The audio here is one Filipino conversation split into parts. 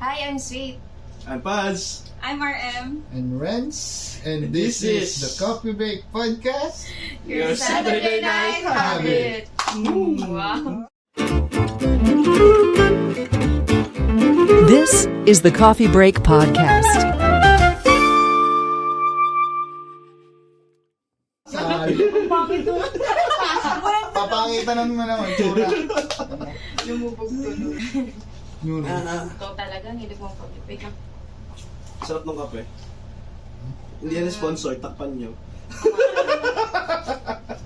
Hi, I'm Sweet. I'm Paz. I'm RM. And Renz, and this is the Coffee Break Podcast. Your Saturday night habit. Wow. This is the Coffee Break Podcast. Ang pangit to. Papangitan naman naman, tsura. Lumubog tuloy. Yun. Ikaw talaga, hindi mo pag-wait lang. Sarap ng kape. Hindi yan sponsor, takpan nyo.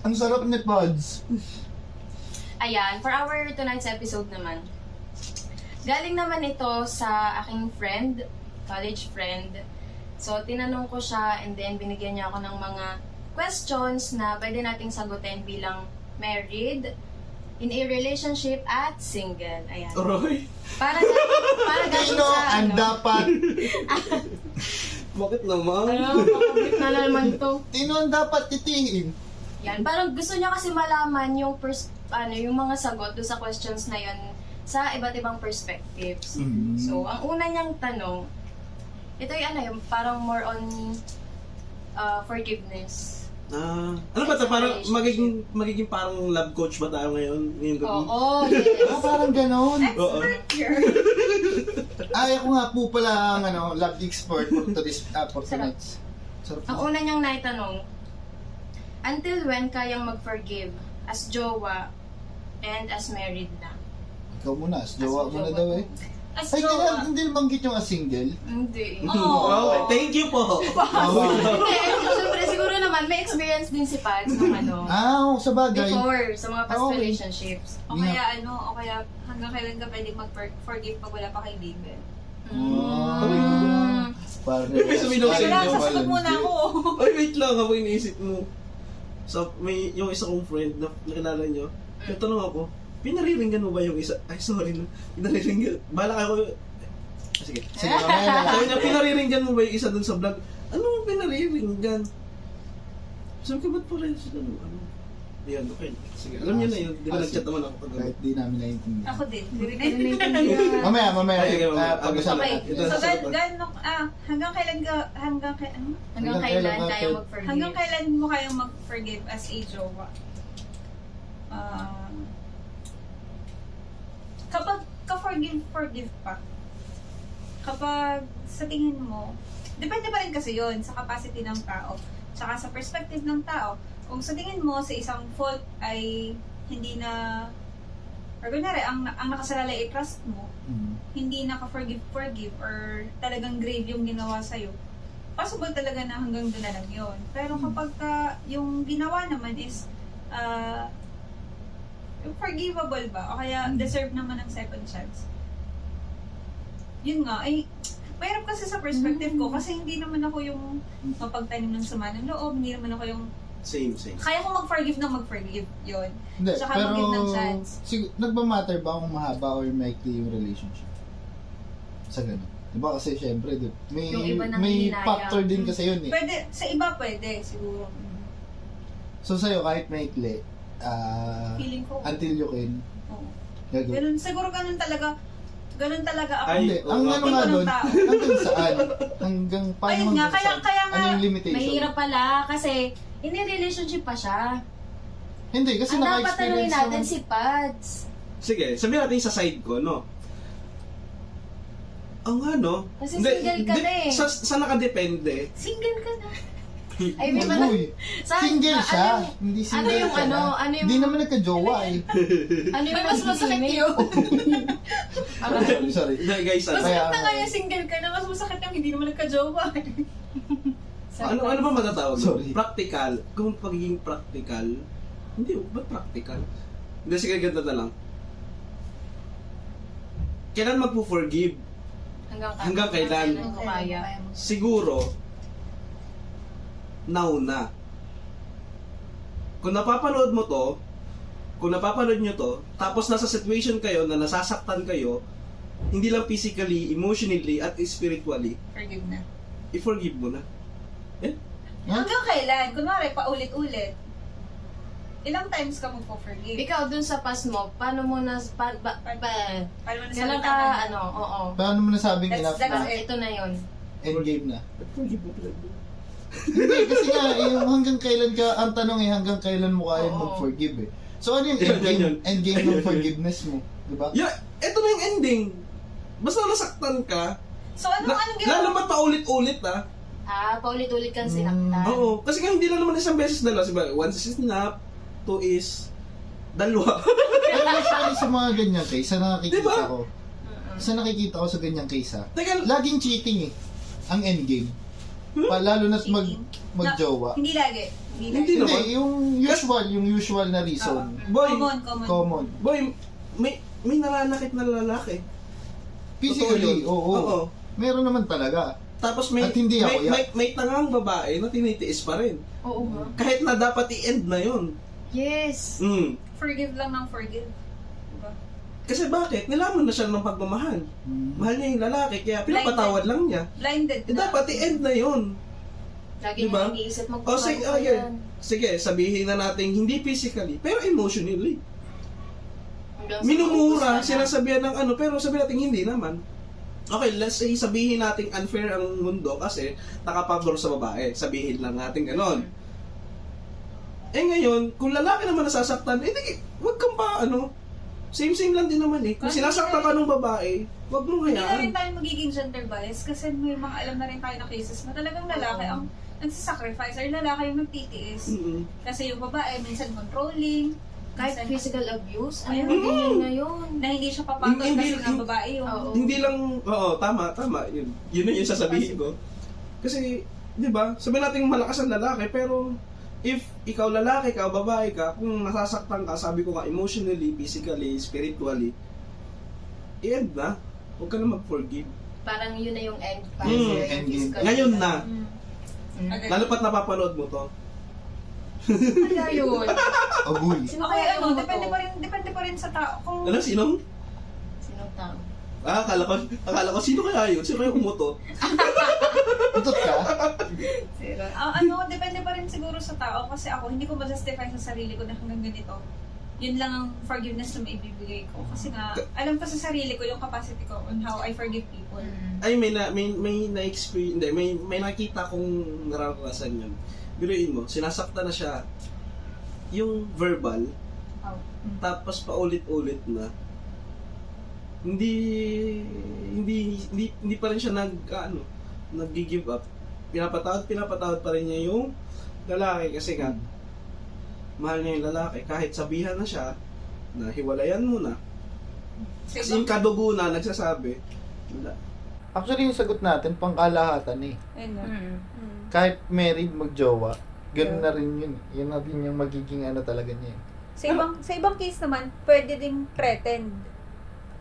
Ang sarap ni Pods. Ayan, for our tonight's episode naman. Galing naman ito sa aking friend, college friend. So, tinanong ko siya and then binigyan niya ako ng mga questions na pwede nating sagutin bilang married, in a relationship, at single. Ayan. Aroy! Para galing Sino sa ang dapat? Bakit naman? makabit na naman to. Sino ang dapat titingin? Yan, parang gusto niya kasi malaman yung yung mga sagot do sa questions na yon sa iba't ibang perspectives. Mhm. So, ang una niyang tanong, ito yung parang more on forgiveness. Ano ba ito? Parang magiging parang love coach ba tayo ngayong gabi? Oo, yes. Parang ganon. Oo. Here. Ay, ako nga po pala ang love expert for tonight. Sarap. Ang una niyang naitanong, until when kayang mag-forgive as jowa and as married na? Ikaw muna, as jowa mo na daw eh. As Ay, jowa. hindi banggit yung as single. Hindi. Wow, thank you po! Hindi, syempre siguro naman may experience din si Pads ng Sa bagay. before, sa mga past Okay. relationships. O kaya hanggang kailan ka pwede mag-forgive pag wala pa kaibigan? Parang May sumilaw sa Wala, inyo. sasagot muna ako. Ay, wait lang, ako iniisip mo. So, yung isa kong friend na nakilala nyo, natanong ako, pinariringgan mo ba yung isa? Ay, sorry na. Pinariringgan. Bala kayo. Sige. Sige, mamaya na. Sabi niya, pinariringgan mo ba yung isa dun sa vlog? Ano mo pinariringgan? Sabi ko, ba't pala yun sila? Yan, okay. Sige, alam niyo na yun. Di ba nag-chat naman ako pag Kahit di namin naiintindihan. Ako din. Mamaya. Ay, sige, mamaya. Pag-usapan Okay. natin. Ito, So, sasagot. hanggang kailan Hanggang Hanggang kailan kailan tayo natin- mag-forgive? hanggang kailan mo kayang mag-forgive as a jowa? Kapag ka-forgive pa, kapag sa tingin mo, depende pa rin kasi yon sa capacity ng tao, tsaka sa perspective ng tao. Kung sa tingin mo sa isang fault ay hindi na, or kunyari, ang nakasalalay ay trust mo, hindi naka-forgive, or talagang grave yung ginawa sa'yo, possible talaga na hanggang doon na lang yun. Pero kapag yung ginawa naman is forgivable ba, o kaya deserve naman ng second chance, yun nga, ay mahirap kasi sa perspective ko, kasi hindi naman ako yung mapagtanim ng sama ng loob, hindi naman ako yung Same. kaya ko mag-forgive yun. Hindi, Tsaka pero mag-give ng chance. nagmamatter ba kung mahaba or maikli yung relationship? Sa ganun. Diba kasi syempre, may Yung iba nang may hinayang. factor din kasi yun eh. Pwede, sa iba pwede, siguro. So sa'yo, kahit maikli, Feeling ko. until you can, Oo. gagawin. Ganun, siguro ganun talaga ako. Ay, Hindi, ang oo, ano ako nga ng doon, tao. hanggang saan? Hanggang paano Ayun nga, hanggang saan? kaya nga, Ano yung limitation? Mahirap pala kasi in a relationship pa siya. Hindi, kasi Ang dapat tanungin naka-experience natin naman. si Pads. Sige, sabihin natin sa side ko, no? Ang ano? Kasi single ka na eh. Sa nakadepende. Single ka na. Ay, may mga... Uy, single siya. Hindi single yung ka ano, na. ano yung- Hindi naman nagka-jowa eh. Ano yung mas masakit yun. Sorry. Hindi, guys, ano? Kaya- Masakit na nga yung single ka na, mas masakit yung hindi naman nagka-jowa. Ano ba matatawag? Sorry. Practical. Kung pagiging practical, hindi, ba't practical? Hindi, sige, ganito na lang. Kailan magpo-forgive? Hanggang kailan? Hanggang ko kaya. Siguro, nauna. Kung napapanood mo to, kung napapanood nyo to, tapos nasa situation kayo na nasasaktan kayo, hindi lang physically, emotionally, at spiritually, Forgive na. i-forgive mo na. Eh? Huh? Hanggang kailan? Kunwari, paulit-ulit. Ilang times ka magpo-forgive? Ikaw dun sa past mo, paano mo na, Paano mo kailan nasabi ka, tama? ano, oo. Paano mo nasabing That's- enough that's na? it. Ito na yun. Endgame na. Forgive mo pinag- Hindi, kasi nga, yung hanggang kailan ka, ang tanong hanggang kailan mo kaya Oo. mag-forgive eh. So ano yung Yun, endgame, yun. endgame ng forgiveness mo? Diba? Yeah, eto na yung ending. Basta nasaktan ka, So, anong ginawa? lalo pa paulit-ulit Paulit-ulit kang sinaktan. Oo, kasi nga hindi lang naman isang beses dalawa. Diba? Once is snap, two is dalawa. Pero usually sa mga ganyang case, sa nakikita Diba? ko, Mm-mm. sa nakikita ko sa ganyang case Teka, laging cheating eh, ang endgame. Lalo na't Cheating? magjowa. Hindi lagi. Hindi Hindi lagi. naman. Hindi, yung usual na reason. boy, Common. Common. boy, may nananakit na lalaki. Physically, Totoo yun. oo. Meron naman talaga. Tapos may, At hindi ako may tangang babae na tinitiis pa rin. Oo nga. Kahit na dapat i-end na yun. Yes. Forgive lang ng forgive. Diba? Kasi bakit? Nilaman na siya ng pagmamahal. Mahal niya yung lalaki, kaya pinapatawad lang niya. Blinded Eh, dapat i-end na yun. Lagi Diba? niya nag-iisip O magbabago sige, pa yan. sige, sabihin na natin hindi physically, pero emotionally. Hanggang sa Minumura, maubos ka na. sinasabihan ng ano, pero sabihin natin hindi naman. Okay, let's say sabihin natin unfair ang mundo kasi nakapabor sa babae. Sabihin lang natin ganon. Eh ngayon, kung lalaki naman nasasaktan, eh di, wag kang pa ano. Same lang din naman eh. Kung Kasi sinasaktan ka ng babae, wag mong Hindi na rin hayaan. tayo magiging gender bias kasi may mga alam na rin tayo na cases na talagang lalaki ang nagsasacrifice or lalaki yung nagtitiis. Mm-mm. Kasi yung babae minsan controlling, Kahit minsan physical abuse, Ayun. ano ganyan ngayon? na hindi siya papatol Hindi- kasi nga babae yung Oo. Hindi lang, oo, tama. Yun na yung sasabihin ko. Kasi, di ba, sabihin natin malakas ang lalaki, pero if ikaw lalaki ka, babae ka, kung nasasaktan ka, sabi ko nga, emotionally, physically, spiritually, i-end na. Huwag ka na mag-forgive. Parang yun na yung end. Endgame. Ngayon na. Agad. Lalo pat napapanood mo to. Kaya yun. Agoy. Sino Okay, kaya ano, yung depende pa rin sa tao. Kung Ano, sinong? Sinong tao? Akala ko, sino kaya yun? Sino kaya umutot? Utot ka? depende pa rin siguro sa tao kasi ako hindi ko ma-justify sa sarili ko na hanggang ganito. Yun lang ang forgiveness na maibibigay ko. Kasi nga, alam ko sa sarili ko yung capacity ko on how I forgive people. Ay, may na-experience, hindi, may nakita kong nararanasan yun. Biruin mo, sinasaktan na siya. Yung verbal, Oh. tapos paulit-ulit na. Hindi pa rin siya nag-give up. Pinapatawad pa rin niya yung lalaki kasi nga mahal niya yung lalaki kahit sabihan na siya na hiwalayan mo na. So, Kasi yung kadugo na nagsasabi, wala. Actually, yung sagot natin, pangkalahatan eh. ayun na. Kahit married, magjowa, ganun na rin yun. Yun na din yung magiging ano talaga niya eh. Sa ibang case naman, pwede ding pretend.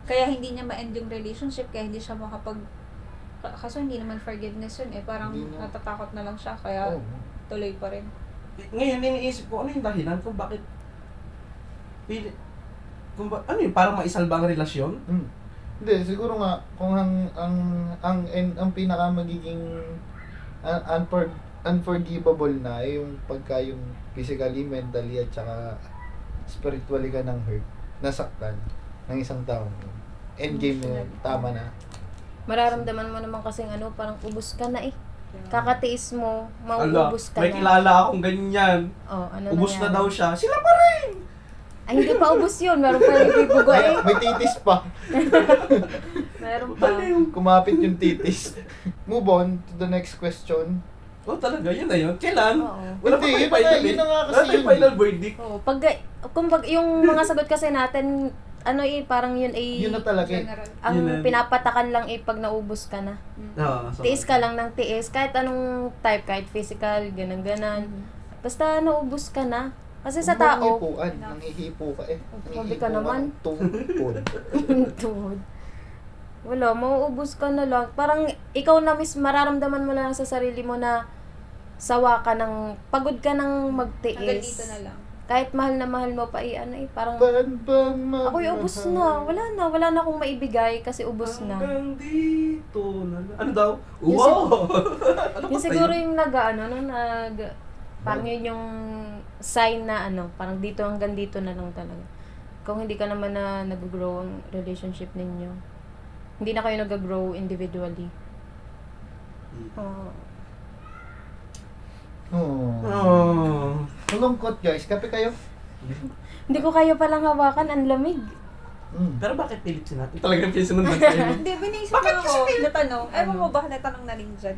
Kaya hindi niya ma-end yung relationship, kaya hindi siya kaso hindi naman forgiveness yun eh. Parang Hindi na. natatakot na lang siya, kaya Oo. tuloy pa rin. Ngayon, iniisip ko, ano yung dahilan kung bakit ano yun, parang maisalba ang relasyon? Hindi, siguro nga kung ang pinaka magiging unforgivable na ay yung pagka yung physically, mentally at saka spiritually ka ng hurt, nasaktan ng isang tao. Endgame na yun, tama na. Mararamdaman mo naman kasing parang ubos ka na eh. Kakatiis mo, Ala, mauubos ka may na. kilala akong ganyan. Oh, ano Ubus na na yan? daw siya. Sila pa rin! Ay, hindi pa ubos yun. Meron pa yung bibuga eh. May titis pa. Meron pa. Kumapit yung titis. Move on to the next question. Oh, talaga, yun na yun. Kailan? Oo. Wala pa Hindi, tayong yun na nga kasi Wala tayong yun. final verdict. Oo. Kumbaga, yung mga sagot kasi natin, parang yun ay Yun na talaga eh. General. ang Yun na. pinapatakan lang pag naubos ka na. Oo, so, Tiis ka lang ng tiis, kahit anong type, kahit physical, ganun-ganan. Basta naubos ka na. Kasi sa Huwag mong tao, hipuan, nanghihipo ka eh. Sabi ka naman. Tuhod. tuhod. Wala, mauubos ka na lang. Parang ikaw na mararamdaman mo lang sa sarili mo na sawa ka ng, pagod ka ng magtiis. Hanggang dito na lang. Kahit mahal na mahal mo pa, parang, ako'y ubos na. Wala na akong maibigay kasi ubos na. hanggang dito na lang. Ano daw? Yung Wow! Yung siguro yung parang yun yung sign na parang dito hanggang dito na lang talaga. Kung hindi ka naman na nag-grow ang relationship ninyo, hindi na kayo nag-grow individually. Oh. Oh. Malungkot guys, kape kayo? Hindi ko kayo palang hawakan, ang lamig. Pero bakit pilipsin natin? Talagang pinsunod tayo. Hindi, biniisip ko ako na tanong. Ewan mo ba, natanong na rin dyan.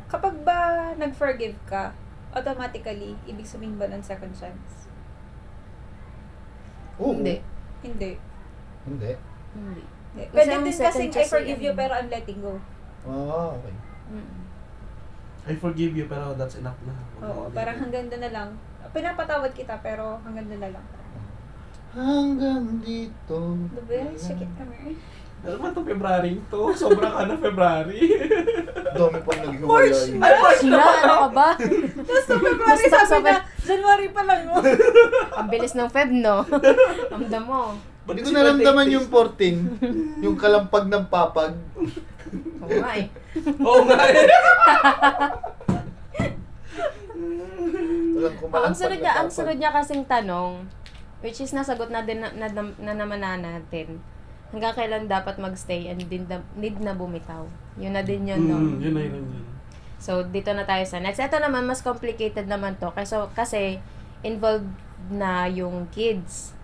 Kapag ba nag-forgive ka, automatically, ibig sabihin ba ng second chance? Oo. Hindi. Hindi. Hindi. Hindi. Hindi. Kasi Pwede ang din second kasing I chance forgive ay you ano. pero I'm letting go. Okay. I forgive you, pero that's enough na. Oo, parang hanggang doon na lang. Pinapatawad kita pero hanggang doon na lang. Hanggang dito. Diba? Sige, Tamer. Ano ba itong February to? Sobra ka na February. Dami pang naghiwalay. March na, ano ka ba? Basta February, Basta sabi sabi- na, January pa lang. Oh. Ang bilis ng Feb, no? Amdam mo. Hindi ko naramdaman yung 14. Yung kalampag ng papag. Oo nga eh. Oo nga eh. Walang kumalampag Ang sunod niya kasing tanong, which is nasagot na din na naman na natin. Hanggang kailan dapat magstay and need na bumitaw. Yun na din yun, no? Yun na yun. So, dito na tayo sa next. Ito naman, mas complicated naman to. Kasi involved na yung kids.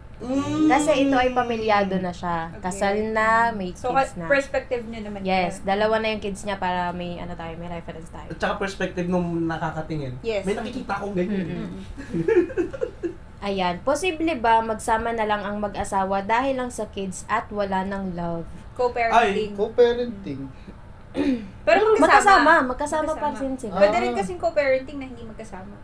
Kasi ito ay pamilyado na siya. Okay. Kasal na, may So, kids na. perspective niyo naman. Yes, yan. dalawa na yung kids niya para may may reference tayo. At saka perspective nung nakakatingin. Yes. May nakikita akong ganyan. Mm-mm. Ayan, posible ba magsama na lang ang mag-asawa dahil lang sa kids at wala ng love? Co-parenting. Co-parenting. Pero magkasama. Magkasama pa rin sila. Pwede rin kasing co-parenting na hindi magkasama.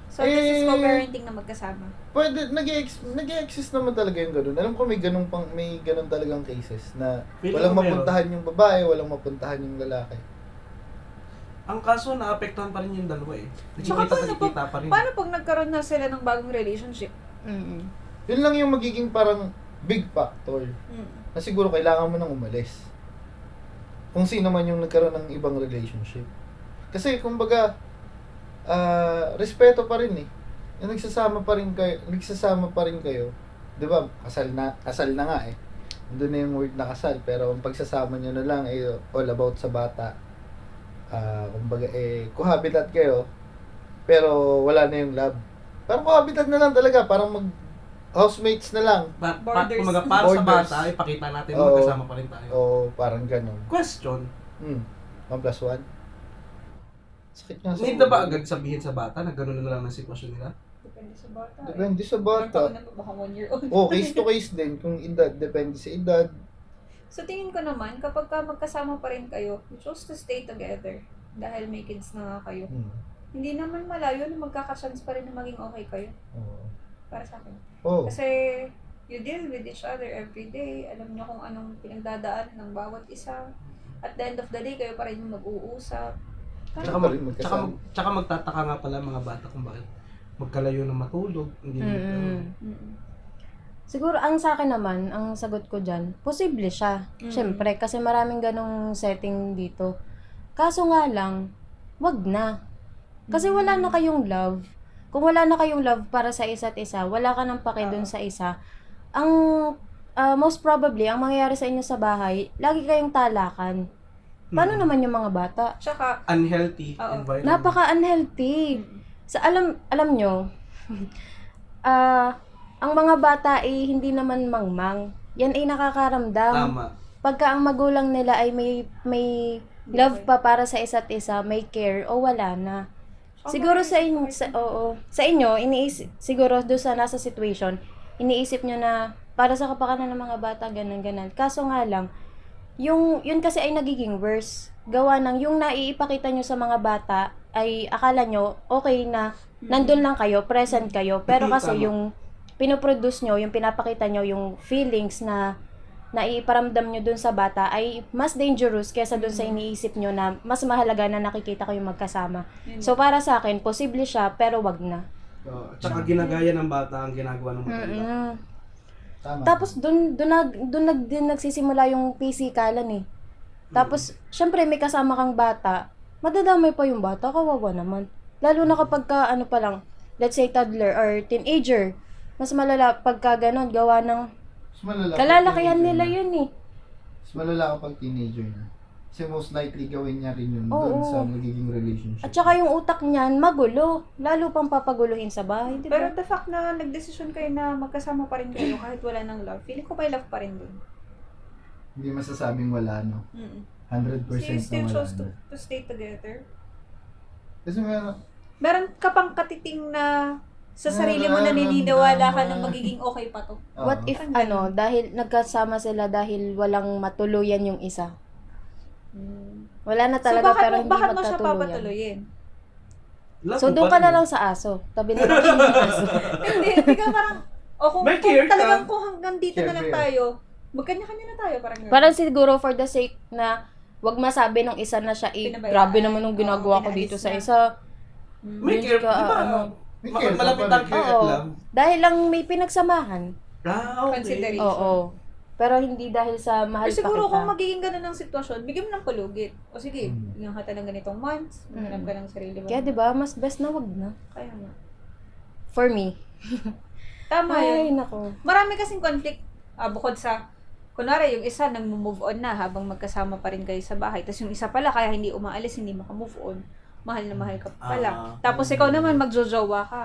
So, this is co-parenting na magkasama. Pwede, nag-exist naman talaga yung ganun. Alam ko may ganun talagang cases na Feeling walang ko meron. mapuntahan yung babae, walang mapuntahan yung lalaki. Ang kaso, naapektuhan pa rin yung dalawa eh. Tsaka Nakikita pa rin. Paano pag nagkaroon na sila ng bagong relationship? Mm-mm. Yun lang yung magiging parang big factor na siguro kailangan mo nang umalis. Kung sino man yung nagkaroon ng ibang relationship. Kasi kumbaga, respeto pa rin eh. Yung nagsasama pa rin kayo. 'Di ba? Kasal na nga eh. Doon na yung word na kasal, pero ang pagsasama niyo na lang ay all about sa bata. Kumbaga cohabitat kayo, pero wala na yung love. Parang cohabitat na lang talaga, parang mag housemates na lang. Borders. Kumaga, para sa Borders. bata, ipakita natin Oo. magkasama pa rin tayo. O parang ganun. Question, 1+1. Sakit nga sa need na ba ulo. agad sabihin sa bata na gano'n na lang ang sitwasyon nila? Depende sa bata. Depende sa Ilang bata. taon na ba? Baka 1 year old. Case to case din. Kung edad, depende sa edad. So, tingin ko naman, kapag ka magkasama pa rin kayo, you chose to stay together dahil may kids na nga kayo. Hindi naman malayo na magkakachance pa rin na maging okay kayo. Oo. Para sa akin. Oh. Kasi, you deal with each other every day. Alam niyo kung anong pinagdadaanan ng bawat isa. At the end of the day, kayo pa rin yung mag-uusap. Tsaka, pa rin magkasama. tsaka magtataka nga pala mga bata kung bakit magkalayo na matulog. Hindi Siguro, ang sa akin naman, ang sagot ko dyan, posible siya. Siyempre, kasi maraming ganong setting dito. Kaso nga lang, wag na. Kasi wala na kayong love. Kung wala na kayong love para sa isa't isa, wala ka nang pake dun sa isa. Ang most probably, ang mangyayari sa inyo sa bahay, lagi kayong talakan. Paano naman yung mga bata? Tsaka, Unhealthy Oo. environment. Napaka-unhealthy. Sa alam nyo, ang mga bata ay hindi naman mangmang. Yan ay nakakaramdam. Tama. Pagka ang magulang nila ay may love pa para sa isa't isa, may care, o wala na. Siguro sa inyo, sa inyo, siguro doon sa nasa situation, iniisip nyo na para sa kapakanan ng mga bata, ganun. Kaso nga lang, yun kasi ay nagiging worse. Gawa ng yung naiipakita nyo sa mga bata ay akala nyo okay na nandun lang kayo, present kayo, pero kasi Tama. yung pinoproduce nyo, yung pinapakita nyo, yung feelings na naiparamdam nyo dun sa bata ay mas dangerous kaysa dun sa iniisip nyo na mas mahalaga na nakikita kayo magkasama. So para sa akin, posible siya pero wag na. Tsaka ginagaya ng bata ang ginagawa ng matanda. Tama. Tapos doon din nagsisimula yung pisikalan eh. Tapos syempre may kasama kang bata, madadamay pa yung bata, kawawa naman. Lalo na kapag ka, ano pa lang, let's say toddler or teenager. Mas malala pagka ganon, gawa ng Mas malala. kalalakihan pag nila teenager yun eh. na. Mas malala kapag teenager na. Kasi most likely gawin niya rin yun Oo. doon sa magiging relationship. At saka yung utak niyan, magulo. Lalo pang papaguluhin sa bahay, di Pero ba? the fact na nagdesisyon kayo na magkasama pa rin kayo kahit wala ng love, feeling ko may love pa rin dun. Hindi masasabing wala, no? 100% So you still na wala. chose to stay together? Kasi meron, Meron ka pang katiting na sa sarili mo Nararamdaman. naniniwala ka na magiging okay pa to. What if Parang dahil nagkasama sila dahil walang matuluyan yung isa? Wala na So talaga bakit pero mo, hindi bakit mo siya magkatuluyan. papatuloyin? Love So mo doon pa ka rin na eh. lang sa aso. Tabi na lang siya ng aso. Hindi ka parang, o kung, May care kung ka. talagang kung hanggang dito na lang Care. tayo, magkanya-kanya na tayo, parang gano'n. Parang siguro for the sake na wag masabi nung isa na siya, Pinabayaan. grabe naman nung ginagawa ko Oo, dito sa pinaalis isa. May Hindi care, ka, di ba? ano. May care ka Malapit pa ang rin. care at Oo. love. Dahil lang may pinagsamahan. Okay. Consideration. Oo. Pero hindi dahil sa mahal Pero siguro pa kita. kung magiging gano'n ang sitwasyon, bigyan mo ng palugit. O sige, Mm. bigyan ka ng ganitong months, maghanap ka ng sarili mo. Kaya 'di ba, mas best na wag na. Kaya nga. For me. Tama Ay, yun. nako. Marami kasing conflict bukod sa, kunwari yung isa nang move on na habang magkasama pa rin kayo sa bahay. Tapos yung isa pala kaya hindi umaalis, hindi maka-move on. Mahal na mahal ka pa pala. Tapos ikaw naman magjojowa ka.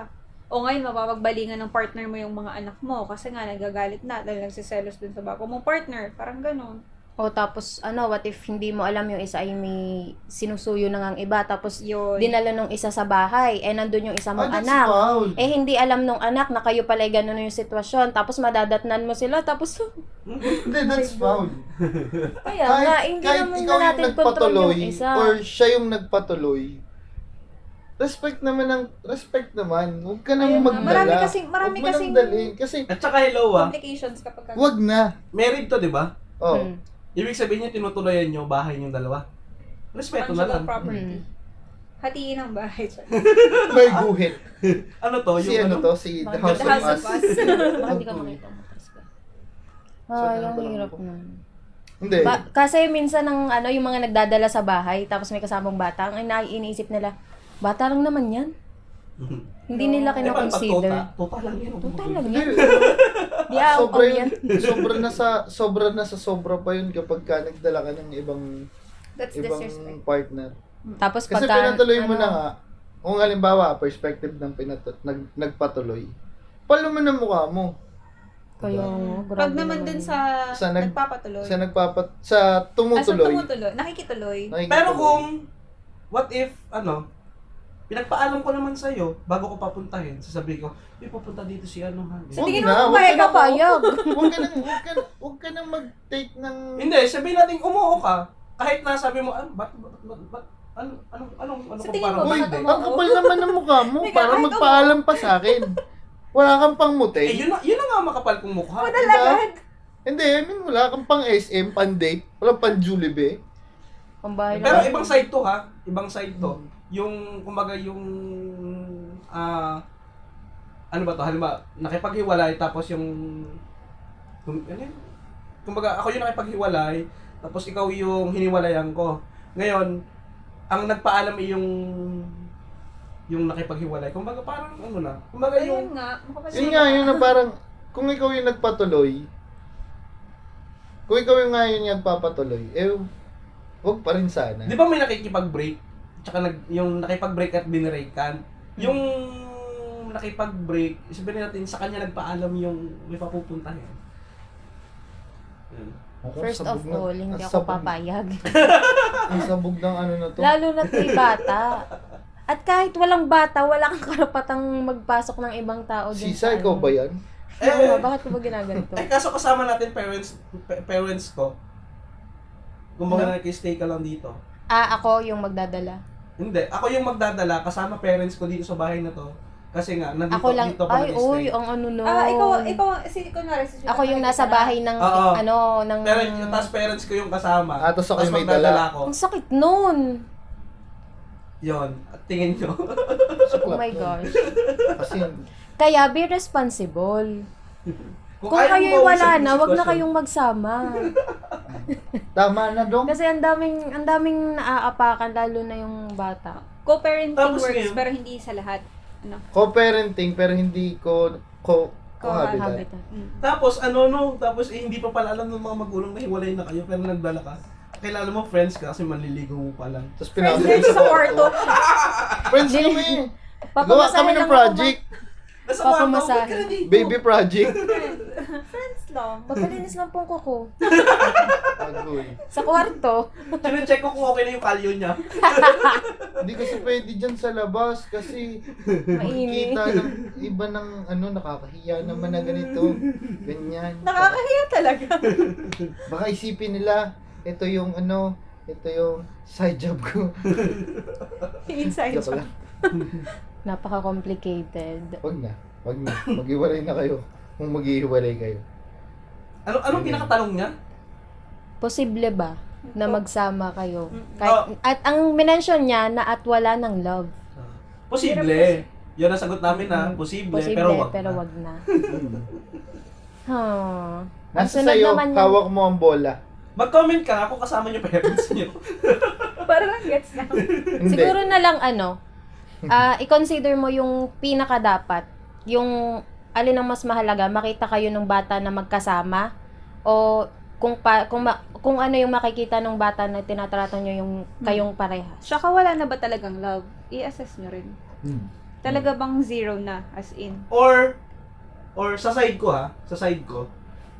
O ngayon, mapapagbalingan ng partner mo yung mga anak mo kasi nga nagagalit na dahil nagsiselos dun sa bago mong partner. Parang ganun. O tapos what if hindi mo alam yung isa ay may sinusuyo na ngang iba tapos Yun. dinala nung isa sa bahay eh nandun yung isa mong that's anak. foul. Eh hindi alam nung anak na kayo pala ay ganun yung sitwasyon tapos madadatnan mo sila tapos Hindi, that's foul. kaya nga hindi kahit naman ikaw na natin yung control nagpatuloy yung isa. or siya yung nagpatuloy, respect naman. Huwag ka nang Ayun nga. magdala. Marami Huwag mo nang kasing dalhin. Kasi, At saka hello complications kapag huwag na. married to, di ba? Oh. Hmm. Ibig sabihin niya, tinutuloyan niyo bahay niyong dalawa. Respeto na lang. property. Hmm. Hatiin ang bahay. May guhit. Ano to? Si ano to? Si The House The of House of Us. Us. Baka hindi ka makita mo. Ay, ang hirap na. Hindi. Kasi minsan yung mga nagdadala sa bahay tapos may kasamang bata, ang iniisip nila, bata lang naman yan. Hindi nila Eh, paano pag kina-consider. Tota lang yan. Total lang Hindi. yan. Di ako Sobra yan. yun. Sobra sobra pa yun kapag ka nagdala ka ng ibang That's disrespect. partner. Tapos Kasi pagka, pinatuloy mo na nga, kung halimbawa, perspective ng nagpatuloy, palo mo na mukha mo. Kaya, grabe Pag naman dun sa, Sa nagpapatuloy. Sa Sa tumutuloy. tumutuloy. Nakikituloy. nakikituloy. Pero kung, what if, pinagpaalam ko naman sa'yo, bago ko papuntahin, sasabihin ko, pupunta dito si ano ha. Sa Huwag tingin na, mo, huwag papayag ka ka na- papayag. Huwag ka nang mag-take ng... Hindi, sabihin natin umuo ka, kahit na sabi mo, anong Sa kung tingin parang mo, Uy, bakit ang kapal naman ng mukha mo Hindi ka, para kahit magpaalam pa sa akin. Wala kang pang Eh, mutay. yun na nga makapal kong mukha. Madalagad. Hindi, wala kang pang SM, pang date, wala pang Jollibee. pambahay Pero lang. ibang side to ha, ibang side to. Yung, kumbaga yung, ano ba to, halimbawa, nakipaghiwalay, tapos yung, ano yun? Kumbaga, ako yung nakipaghiwalay, tapos ikaw yung hiniwalayan ko. Ngayon, ang nagpaalam ay yung nakipaghiwalay. Kumbaga, parang ano na. Kumbaga Ayun yung, nga. Yun nga, yun na parang, kung ikaw yung nagpatuloy, kung ikaw yung nga yung nagpapatuloy, wag pa rin sana. di ba may nakikipag-break? Tsaka yung nakipag-break at binreakan. Yung nakipag-break, sabihin natin, sa kanya nagpaalam yung may papupuntahin. Yun. First of all, hindi ako papayag. Ang sabog ng ano na to. Lalo na't may bata. At kahit walang bata, wala kang karapatang magpasok ng ibang tao dun Sisa, ikaw ba yan? Oo, bakit ko ba ginaganito? Eh, kaso kasama natin parents ko. Kumbaga nakikistay ka lang dito. Ako yung magdadala. Hindi, ako yung magdadala kasama parents ko dito sa bahay na to. Kasi nga, nandito Ako lang, dito ako ay, nag-stay. uy, ang ano nun. ikaw, kunwari, Ako yung nasa bahay ng, Oo. ng... Pero tapos parents ko yung kasama. Tapos ako yung may magdadala dala. ko. Ang sakit nun. Yon, at tingin nyo. Oh my gosh. Kasi, Kaya, be responsible. Kung ayaw kayo'y mo wala mausap na, yung wag na sitwasyon. kayong magsama. tama na dong. Kasi ang daming naaapakan, lalo na yung bata. Co-parenting Tapos works, ngayon- pero hindi sa lahat. Co-parenting pero hindi cohabitat. Habitat. Tapos tapos hindi pa pala alam ng mga magulang na hiwalay na kayo pero nagdala ka. Kilala mo friends ka kasi manliligaw mo pa lang. Tapos pinasok Friends sa sa kwarto. Friends kami. Gawa kami ng project. Nasa Papamasahe. kwarto, ba't ka nandito? Baby project. Friends lang. Pagkalinis lang pong kuko. Agoy. Sa kwarto. Sine-check ko kung okay na yung kalyo niya. Hindi kasi pwede dyan sa labas kasi Mainit. makikita ng iba ng nakakahiya naman na ganito. Ganyan. Nakakahiya talaga. Baka isipin nila, ito yung side job ko. Inside Joke joke. lang. Napaka-complicated. Wag na. Maghiwalay na kayo. Kung maghihiwalay kayo. Anong pinakatanong niya? Posible ba na magsama kayo? Mm. At ang minention niya na at wala ng love. Posible. Yan ang sagot namin na posible, Posible, pero wag wag na. na. Huh. Ang Nasa sunod sa'yo, naman hawak mo ang bola. Mag-comment ka kung kasama niyo parents niyo. Para lang gets na. Hindi. Siguro na lang i-consider mo yung pinaka dapat, yung alin ang mas mahalaga, makita kayo ng bata na magkasama o kung ano yung makikita ng bata na tinatrato nyo yung kayong parehas. Tsaka wala na ba talagang love? I-assess nyo rin. Talaga bang zero na? As in. Or sa side ko sa side ko,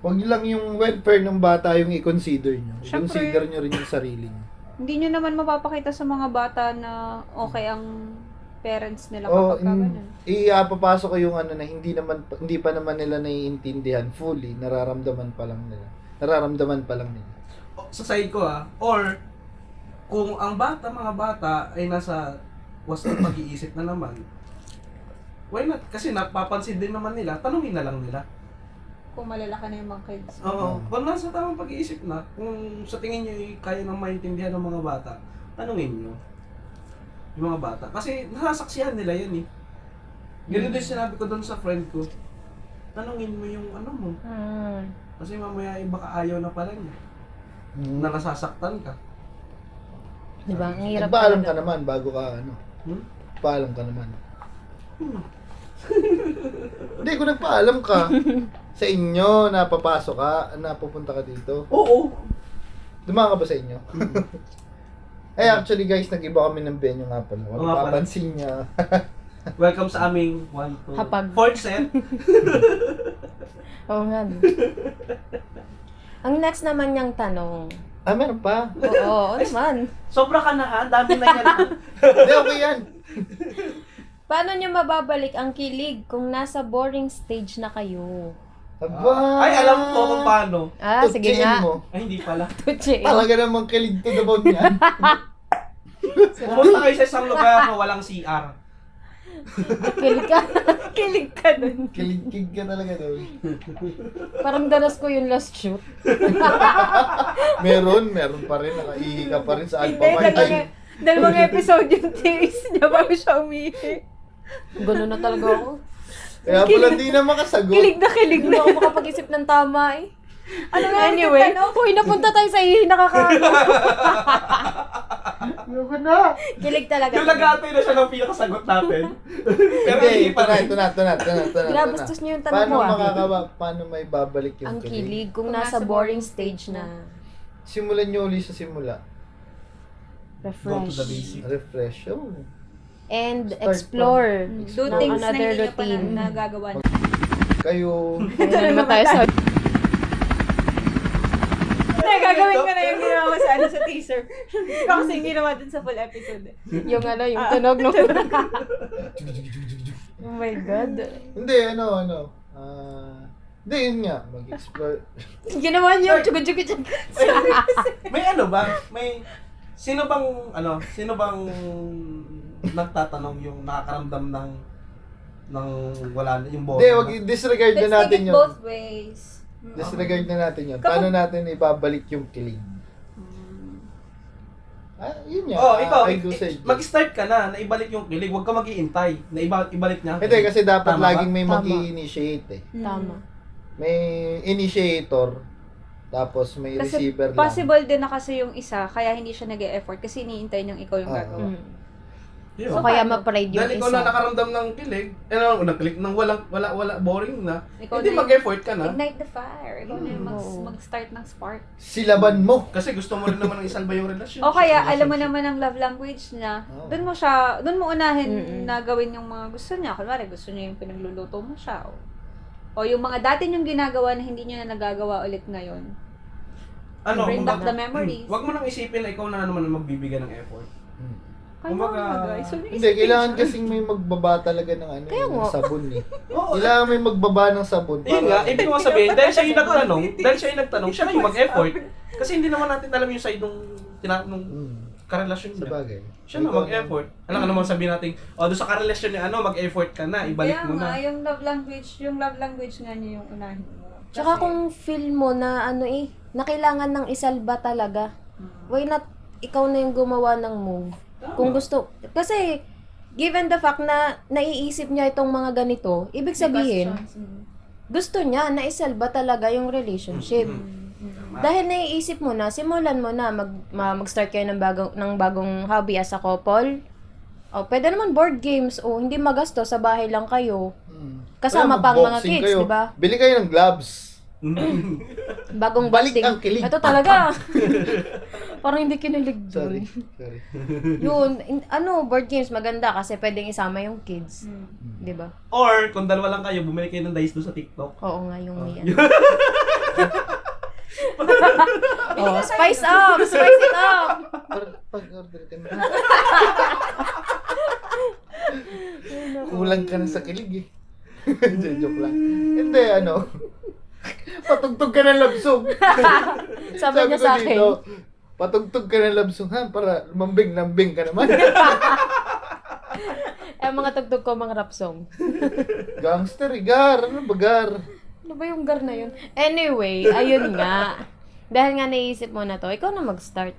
Huwag lang yung welfare ng bata yung i-consider nyo. Syempre. Consider nyo rin yung sarili nyo. Hindi nyo naman mapapakita sa mga bata na okay ang parents nila O, kapag ganun. ipapasok ko yung na hindi pa naman nila naiintindihan fully, nararamdaman pa lang nila. sa side ko or kung ang mga bata ay nasa wasang pag-iisip na naman, why not? Kasi napapansin din naman nila, tanungin na lang nila. Kung malalaki na yung mga kids. Oo, kung nasa tamang pag-iisip na, kung sa tingin nyo kaya nang maintindihan ng mga bata, tanungin nyo yung mga bata. Kasi nasasaksihan nila yan eh. Ganun din sinabi ko doon sa friend ko, tanungin mo yung mo. Kasi mamaya baka ayaw na pala niya. Na nasasaktan ka. Diba? Ang hirap Nagpaalam ka talaga. naman bago ka Paalam ka naman. Hindi, kung nagpaalam ka sa inyo na papasok ka, na pupunta ka dito. Oo. Dumaan ka ba sa inyo? Ay, actually guys, nag-iba kami ng venue nga pala. Oo Kung nga pala. papansin niya. Welcome sa aming 1, 2, Hapag. 4th set. Oo nga. No. Ang next naman niyang tanong. Meron pa. Oo naman. Sobra ka na dami na yan. Hindi, okay yan. Paano niyo mababalik ang kilig kung nasa boring stage na kayo? Aba. Ay, alam ko kung paano. Sige Tutsuin nga. mo. Ay, hindi pala. Tutsi. Talaga namang kilig to the bone yan. Pumunta kayo sa isang lugar na walang CR. Kilig ka. Kilig ka dun. Kilig ka talaga doon. Parang danas ko yung last shoot. Meron pa rin. Nakaihi ka pa rin sa Hindi, Alpha Mart. dalawang episode yung tears niya bago siya umihi. Ganun na talaga ako. Kaya pala hindi na makasagot. Kilig na kilig Hindi na. ako makapag-isip ng tama eh. Ano nga Anyway, yung tanong? uy, napunta tayo sa ihi, nakakano. Ayoko na. Kilig talaga. Yung nag-aantay na siya ng pinakasagot natin. Pero Hindi, hindi pa rin. ito na. Binabastos niyo yung tanong ko Paano may babalik yung Ang kilig kung nasa boring stage na. Simulan nyo uli sa simula. Go to the Refresh. basic. Refresh. Oh. And Start explore. Do ng things na another hindi niya pa routine. nagagawa. Kayo. Ito naman tayo sa... Gagawin ko na yung ginawa sa sa teaser. Kasi yung ginawa dun sa full episode. Yung yung tunog nung... Oh my God. Hindi, hindi, yun nga. Mag-explore. Ginawa niyo, tsugod-tsugod. May ba? Sino bang nagtatanong yung nakakaramdam ng wala na yung boring? Hindi, wag disregard na Let's natin take it yun. both ways. Disregard na natin yun. Paano natin ibabalik yung kilig? Yun nga. Ikaw, I do say. mag-start ka na ibalik yung kilig. Huwag ka mag-iintay na ibalik niya. Hindi, kasi dapat Tama ba? laging may Tama. mag-i-initiate eh. Tama. May initiator, tapos may Kasi receiver lang. possible din na kasi yung isa, kaya hindi siya nag-e-effort kasi iniintay niyang ikaw yung Oo. gagawa. Yun. O kaya ma-pride yung Dahil ikaw na isa. nakaramdam ng kilig, nag-click ng wala, boring na, Ikaw hindi na mag-effort ka na. Ignite the fire. Ikaw na yung Oo. mag-start ng spark. Silaban mo. Kasi gusto mo rin naman ng isalba yung relasyon. O kaya, alam mo naman ang love language niya. Oo. Doon mo unahin Mm-mm. na gawin yung mga gusto niya. Kunwari, gusto niya yung pinagluluto mo siya. O yung mga dati niyong ginagawa na hindi niya na nagagawa ulit ngayon. Bring back the memories. Huwag mo nang isipin na ikaw na naman ang magbibigay ng effort. Kaya Kumbaga, guys. So, Hindi, kailangan kasing may magbaba talaga ng ano, Kaya ng nga. sabon eh. Oo, Kailangan may magbaba ng sabon. yun nga, ibig mo sabihin, dahil siya yung nagtanong, siya na yung mag-effort. Kasi hindi naman natin alam yung side nung karelasyon Sa niya. bagay. Siya na mag-effort. Alam ka naman sabihin natin, doon sa karelasyon niya, mag-effort ka na, ibalik Kaya mo nga, na. yung love language nga niya yung unahin mo. Tsaka kung feel mo na na kailangan ng isalba talaga, why not ikaw na yung gumawa ng move? Kung gusto, kasi given the fact na naiisip niya itong mga ganito, ibig sabihin, gusto niya na isalba talaga yung relationship. Dahil naiisip mo na, simulan mo na mag-start kayo ng bagong hobby as a couple. O, pwede naman board games o hindi magasto, sa bahay lang kayo. Kasama pang mga Mag-boxing kids, kayo. di ba? Bili kayo ng gloves. Bagong Balik bonding. ang kilig. Ito talaga. Parang hindi kinilig Sorry. dun. Sorry. Yun, board games maganda kasi pwedeng isama yung kids. Di ba? Or, kung dalawa lang kayo, bumili kayo ng dice doon sa TikTok. Oo nga, yung yan. Oh, spice up! Spice it up! Pag-order ka na. Kulang ka na sa kilig eh. Joke lang. Hindi, patugtog ka ng love song. Sabi niya ko sa akin. dito, patugtog ka ng love song, para lambing ka naman. Mga tugtog ko, mga rap song. Gangster, Gar. Ano ba, Gar? Ano ba yung gar na yun? Anyway, ayun nga. Dahil nga naisip mo na to, ikaw na mag-start.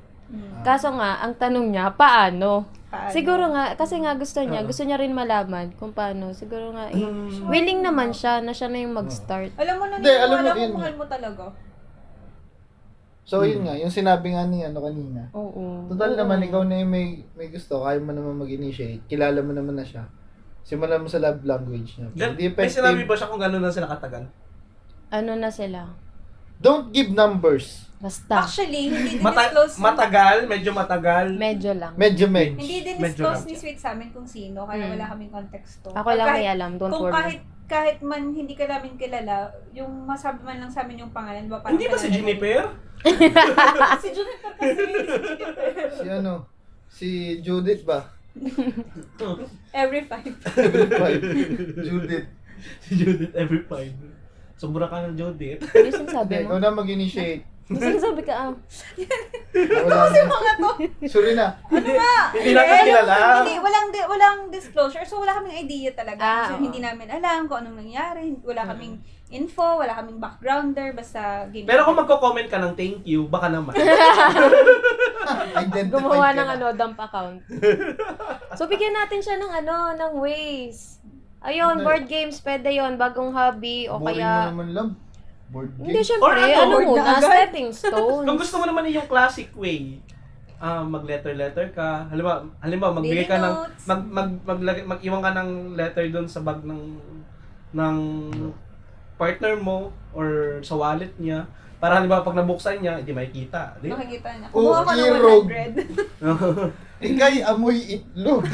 Kaso nga, ang tanong niya, paano? Siguro nga, kasi nga gusto niya rin malaman kung paano. Siguro nga, willing naman siya na siya na yung mag-start. Alam mo na Hindi, alam mo, alam yun mo, nga. mahal mo talaga. So, yun nga, yung sinabi nga ni kanina. Oo. Total naman, ikaw na yung may gusto, kaya mo naman mag-initiate, kilala mo naman na siya. Simulan mo sa love language niya. Hindi May sinabi effective, ba siya kung gano'n na sila katagal? Ano na sila? don't give numbers. Basta. Actually, hindi din-disclose Medyo matagal. Medyo lang. Medyo. hindi medyo din-disclose lang. ni Sweet sa amin kung sino, kaya wala kaming konteksto. Ako lang may alam, don't Kung worry. kahit man hindi ka namin kilala, yung masabi man lang sa amin yung pangalan, ba parang Hindi ba si kilala Juniper? Si Juniper kasi. Si Judith ba? Every 5. Judith. Si Judith every 5. Sobra ka ng Judith. Ano yung sinasabi Hindi, mo? ikaw na mag-initiate. Ano sinasabi ka? Wala na. Sorry na. Hindi natin kilala. Hindi, walang disclosure. So, wala kaming idea talaga. So, Oo. hindi namin alam kung anong nangyari. Wala kaming info, wala kaming backgrounder. Basta game. Pero kung magko-comment ka ng thank you, baka naman. Identified Gumawa ka ng na. dump account. So, bigyan natin siya ng ways. Ayun, Hindi. board games, pwede yon, bagong hobby, o Boring kaya... mo naman lang. Board Hindi, game. syempre, Or ano, ano board muna, na agad? stepping stone. Kung gusto mo naman yung classic way, mag-letter ka. Halimbawa, magbigay ka Daily ng notes. mag-iwan ka ng letter doon sa bag ng partner mo or sa wallet niya. Para halimbawa pag nabuksan niya, hindi makikita. Di? Makikita niya. Oh, Kumuha ka ng irog. 100. Ikay, amoy itlog.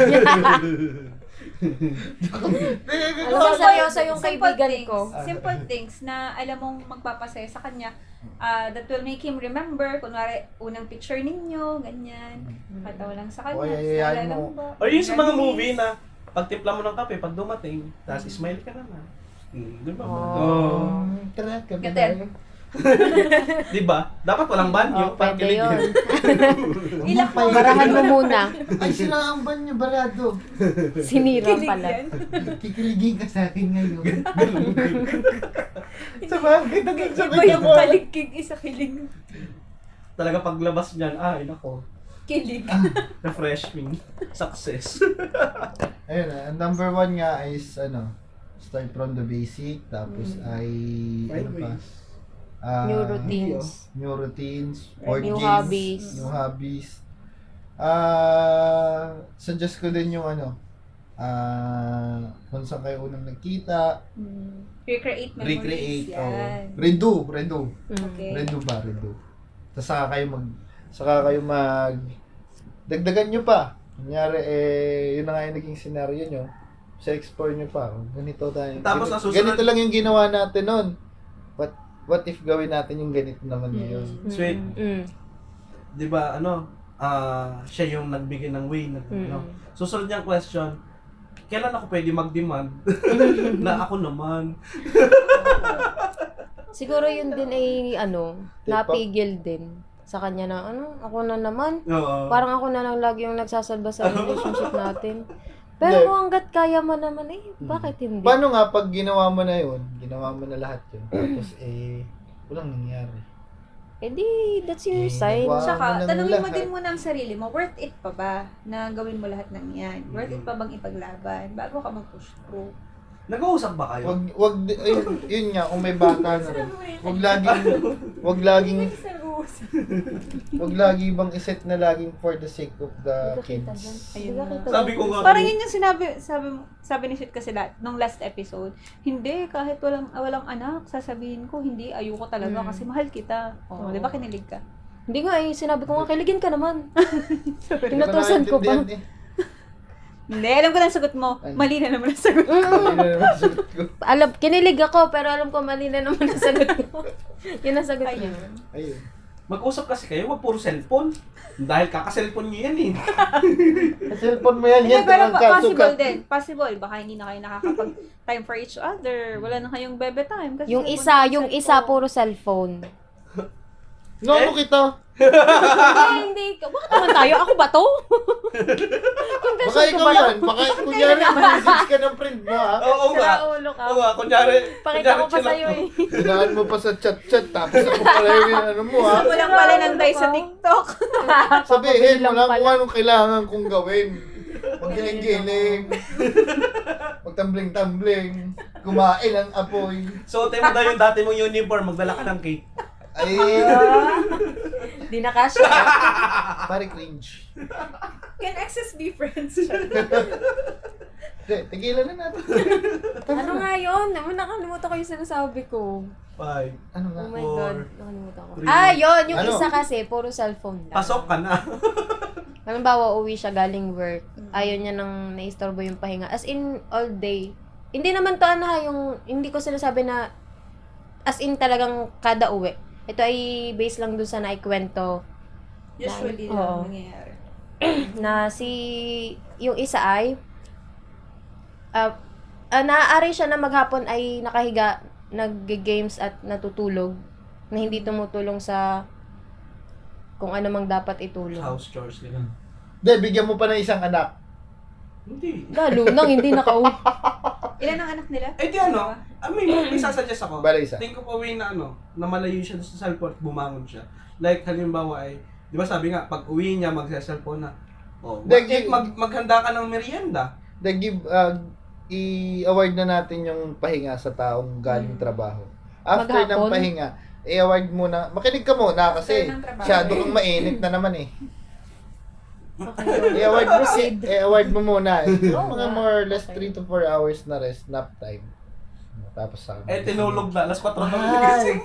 Alam mo, seryoso yung kaibigan ko. Simple things na alam mong magpapasaya sa kanya that will make him remember. Kunwari, unang picture ninyo, ganyan. Patawa lang sa kanya. O, yayayain Naalala mo. ba? Or yung sa mga Reminisce. movie na pagtimpla mo ng kape, pag dumating, tapos smile ka naman. Di ba? Oh. Tara, kape Gaten. tayo. Di ba? Dapat walang banyo. para Pwede yun. kiligin. Ilak mo. Barahan mo muna. Ay, sila ang banyo, barado. Sinira Kilig pala. yan. Kikiligin ka sa akin ngayon. Sa bagay, Iba yung kaligkig, isa kilig. Talaga paglabas niyan, ay nako, Kilig. refreshing, success. Ayun, ang number 1 nga is, start from the basic, tapos ay, ano pa? New routines. New routines, board New games, hobbies. new hobbies. Suggest ko din yung kung saan kayo unang nagkita, Recreate memories. recreate, Yan. redo. Okay. Redo. Tapos saka kayo dagdagan nyo pa. Kunyari, yun na nga yung naging scenario nyo. Sa explore nyo pa. Ganito tayo. Tapos ang susunod- Ganito lang yung ginawa natin nun. What if gawin natin yung ganito naman ngayon? Sweet. Mm. Di ba, siya yung nagbigay ng way. Susunod niyang question, kailan ako pwede mag-demand na ako naman? Siguro yun din ay napigil din sa kanya na ako na naman. Oo. Parang ako na lang lagi yung nagsasalba sa relationship natin. Pero Hindi. kung hanggat kaya mo naman, bakit hindi? Paano nga pag ginawa mo na yun, ginawa mo na lahat yun, tapos walang nangyari. Di, that's your sign. Wow. Tsaka, Ano tanungin mo lahat? din muna ang sarili mo, worth it pa ba na gawin mo lahat ng yan? Worth it pa bang ipaglaban bago ka mag-push through? Nag-uusap ba kayo? Yun nga, kung may bata na rin. Wag lagi bang iset na laging for the sake of the kids. Ayun. Sabi ko nga, Parang yun yung sabi ni Shit kasi nung last episode, hindi, kahit walang anak, sasabihin ko, hindi, ayoko talaga kasi mahal kita. Oo. Di ba kinilig ka? Hindi nga sinabi ko nga, kiligin ka naman. Hindi Pinatusan ko pa. naintindihan eh. Hindi, alam ko na ang sagot mo. Mali na naman ang sagot ko. Hindi na naman sagot ko. Kinilig ako, pero alam ko mali na naman ang sagot ko. Yun ang sagot niya. Ayun. mag-usap kasi kayo, wag puro cellphone. Dahil kaka-cellphone niyo yan eh. Sa cellphone mo yan, Hindi, yan pero talagang kaso possible ka. din. Possible. Baka hindi na kayo nakakapag-time for each other. Wala na kayong bebe time. Kasi Yung cellphone isa puro cellphone. No, ano kita? Hindi. Bakit naman tayo? Ako ba to? Baka ikaw yan. Baka kunyari message ka ng friend mo ha. Oo nga. Sira ulo ka. Oo nga, kunyari. Pakita ko pa chinat sa'yo mo. Sinaan mo pa sa chat-chat. Tapos ako pala yung mo ha. Walang pala nang dahil sa TikTok. Sabihin, lang wala pala. kung anong kailangan kong gawin. Maggiling-giling. Magtambling-tambling. Kumain ang apoy. Suotin mo daw yung dati mong uniform, magdala ka ng cake. Ay, Di na kasha. pare cringe. Can exes be friends? Tigilan na natin. Ano nga yun? Naman nakalimutan ko yung sinasabi ko. 5. Ano nga? Oh my Four. God. Nakalimutan ko. Three. Yun. Yung Ano? isa kasi, puro cellphone lang. Pasok ka na. Halimbawa, uwi siya galing work. Ayaw niya nang naistorbo yung pahinga. As in, all day. Hindi naman to hindi ko sinasabi na as in talagang kada uwi. Ito ay based lang dun sa naikwento Usually Oo. lang nangyayari. na yung isa ay naaari siya na maghapon ay nakahiga, nag-games at natutulog na hindi tumutulong sa kung ano mang dapat itulong. House chores nila. Hindi, bigyan mo pa ng isang anak. Hindi. Lalo nang hindi nakauwi. Ilan ang anak nila? Eh di ano, may sasuggest ako. Bala isa. Think of a way na na malayo siya sa cellphone at bumangon siya. Like halimbawa ay, di ba sabi nga, pag uwi niya magsa-cellphone na. Oh, what if maghanda ka ng merienda? I-award na natin yung pahinga sa taong galing trabaho. After ng Maghapon? pahinga, i-award muna. Makinig ka muna kasi After ng trabaho. masyado kang mainit na naman eh. Okay. I-award mo muna eh. Yung mga nga. more or less Okay. 3 to 4 hours na rest, nap time. Tapos sa Tinulog na, alas 4 na Mahal. nagising.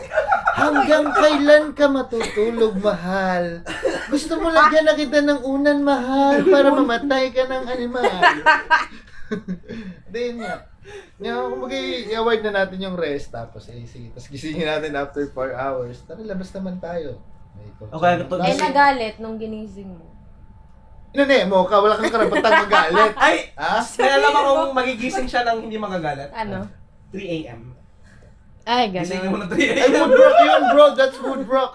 Hanggang kailan ka matutulog, mahal? Gusto mo lagyan na kita ng unan, mahal, para mamatay ka ng animal. Then nga. Kumbaga, i-award na natin yung rest, tapos sige, tapos gisingin natin after 4 hours. Tara, labas naman tayo. Okay, ito- Nagalit nung ginising mo. Inane mo ka, wala kang karapatang magalit. Ay! Ha? May alam akong magigising siya nang hindi magagalit. Ano? 3 a.m. Ay, Gisingin mo gano'n. na 3 Ay, a.m. Woodrock yun, bro. That's Woodrock.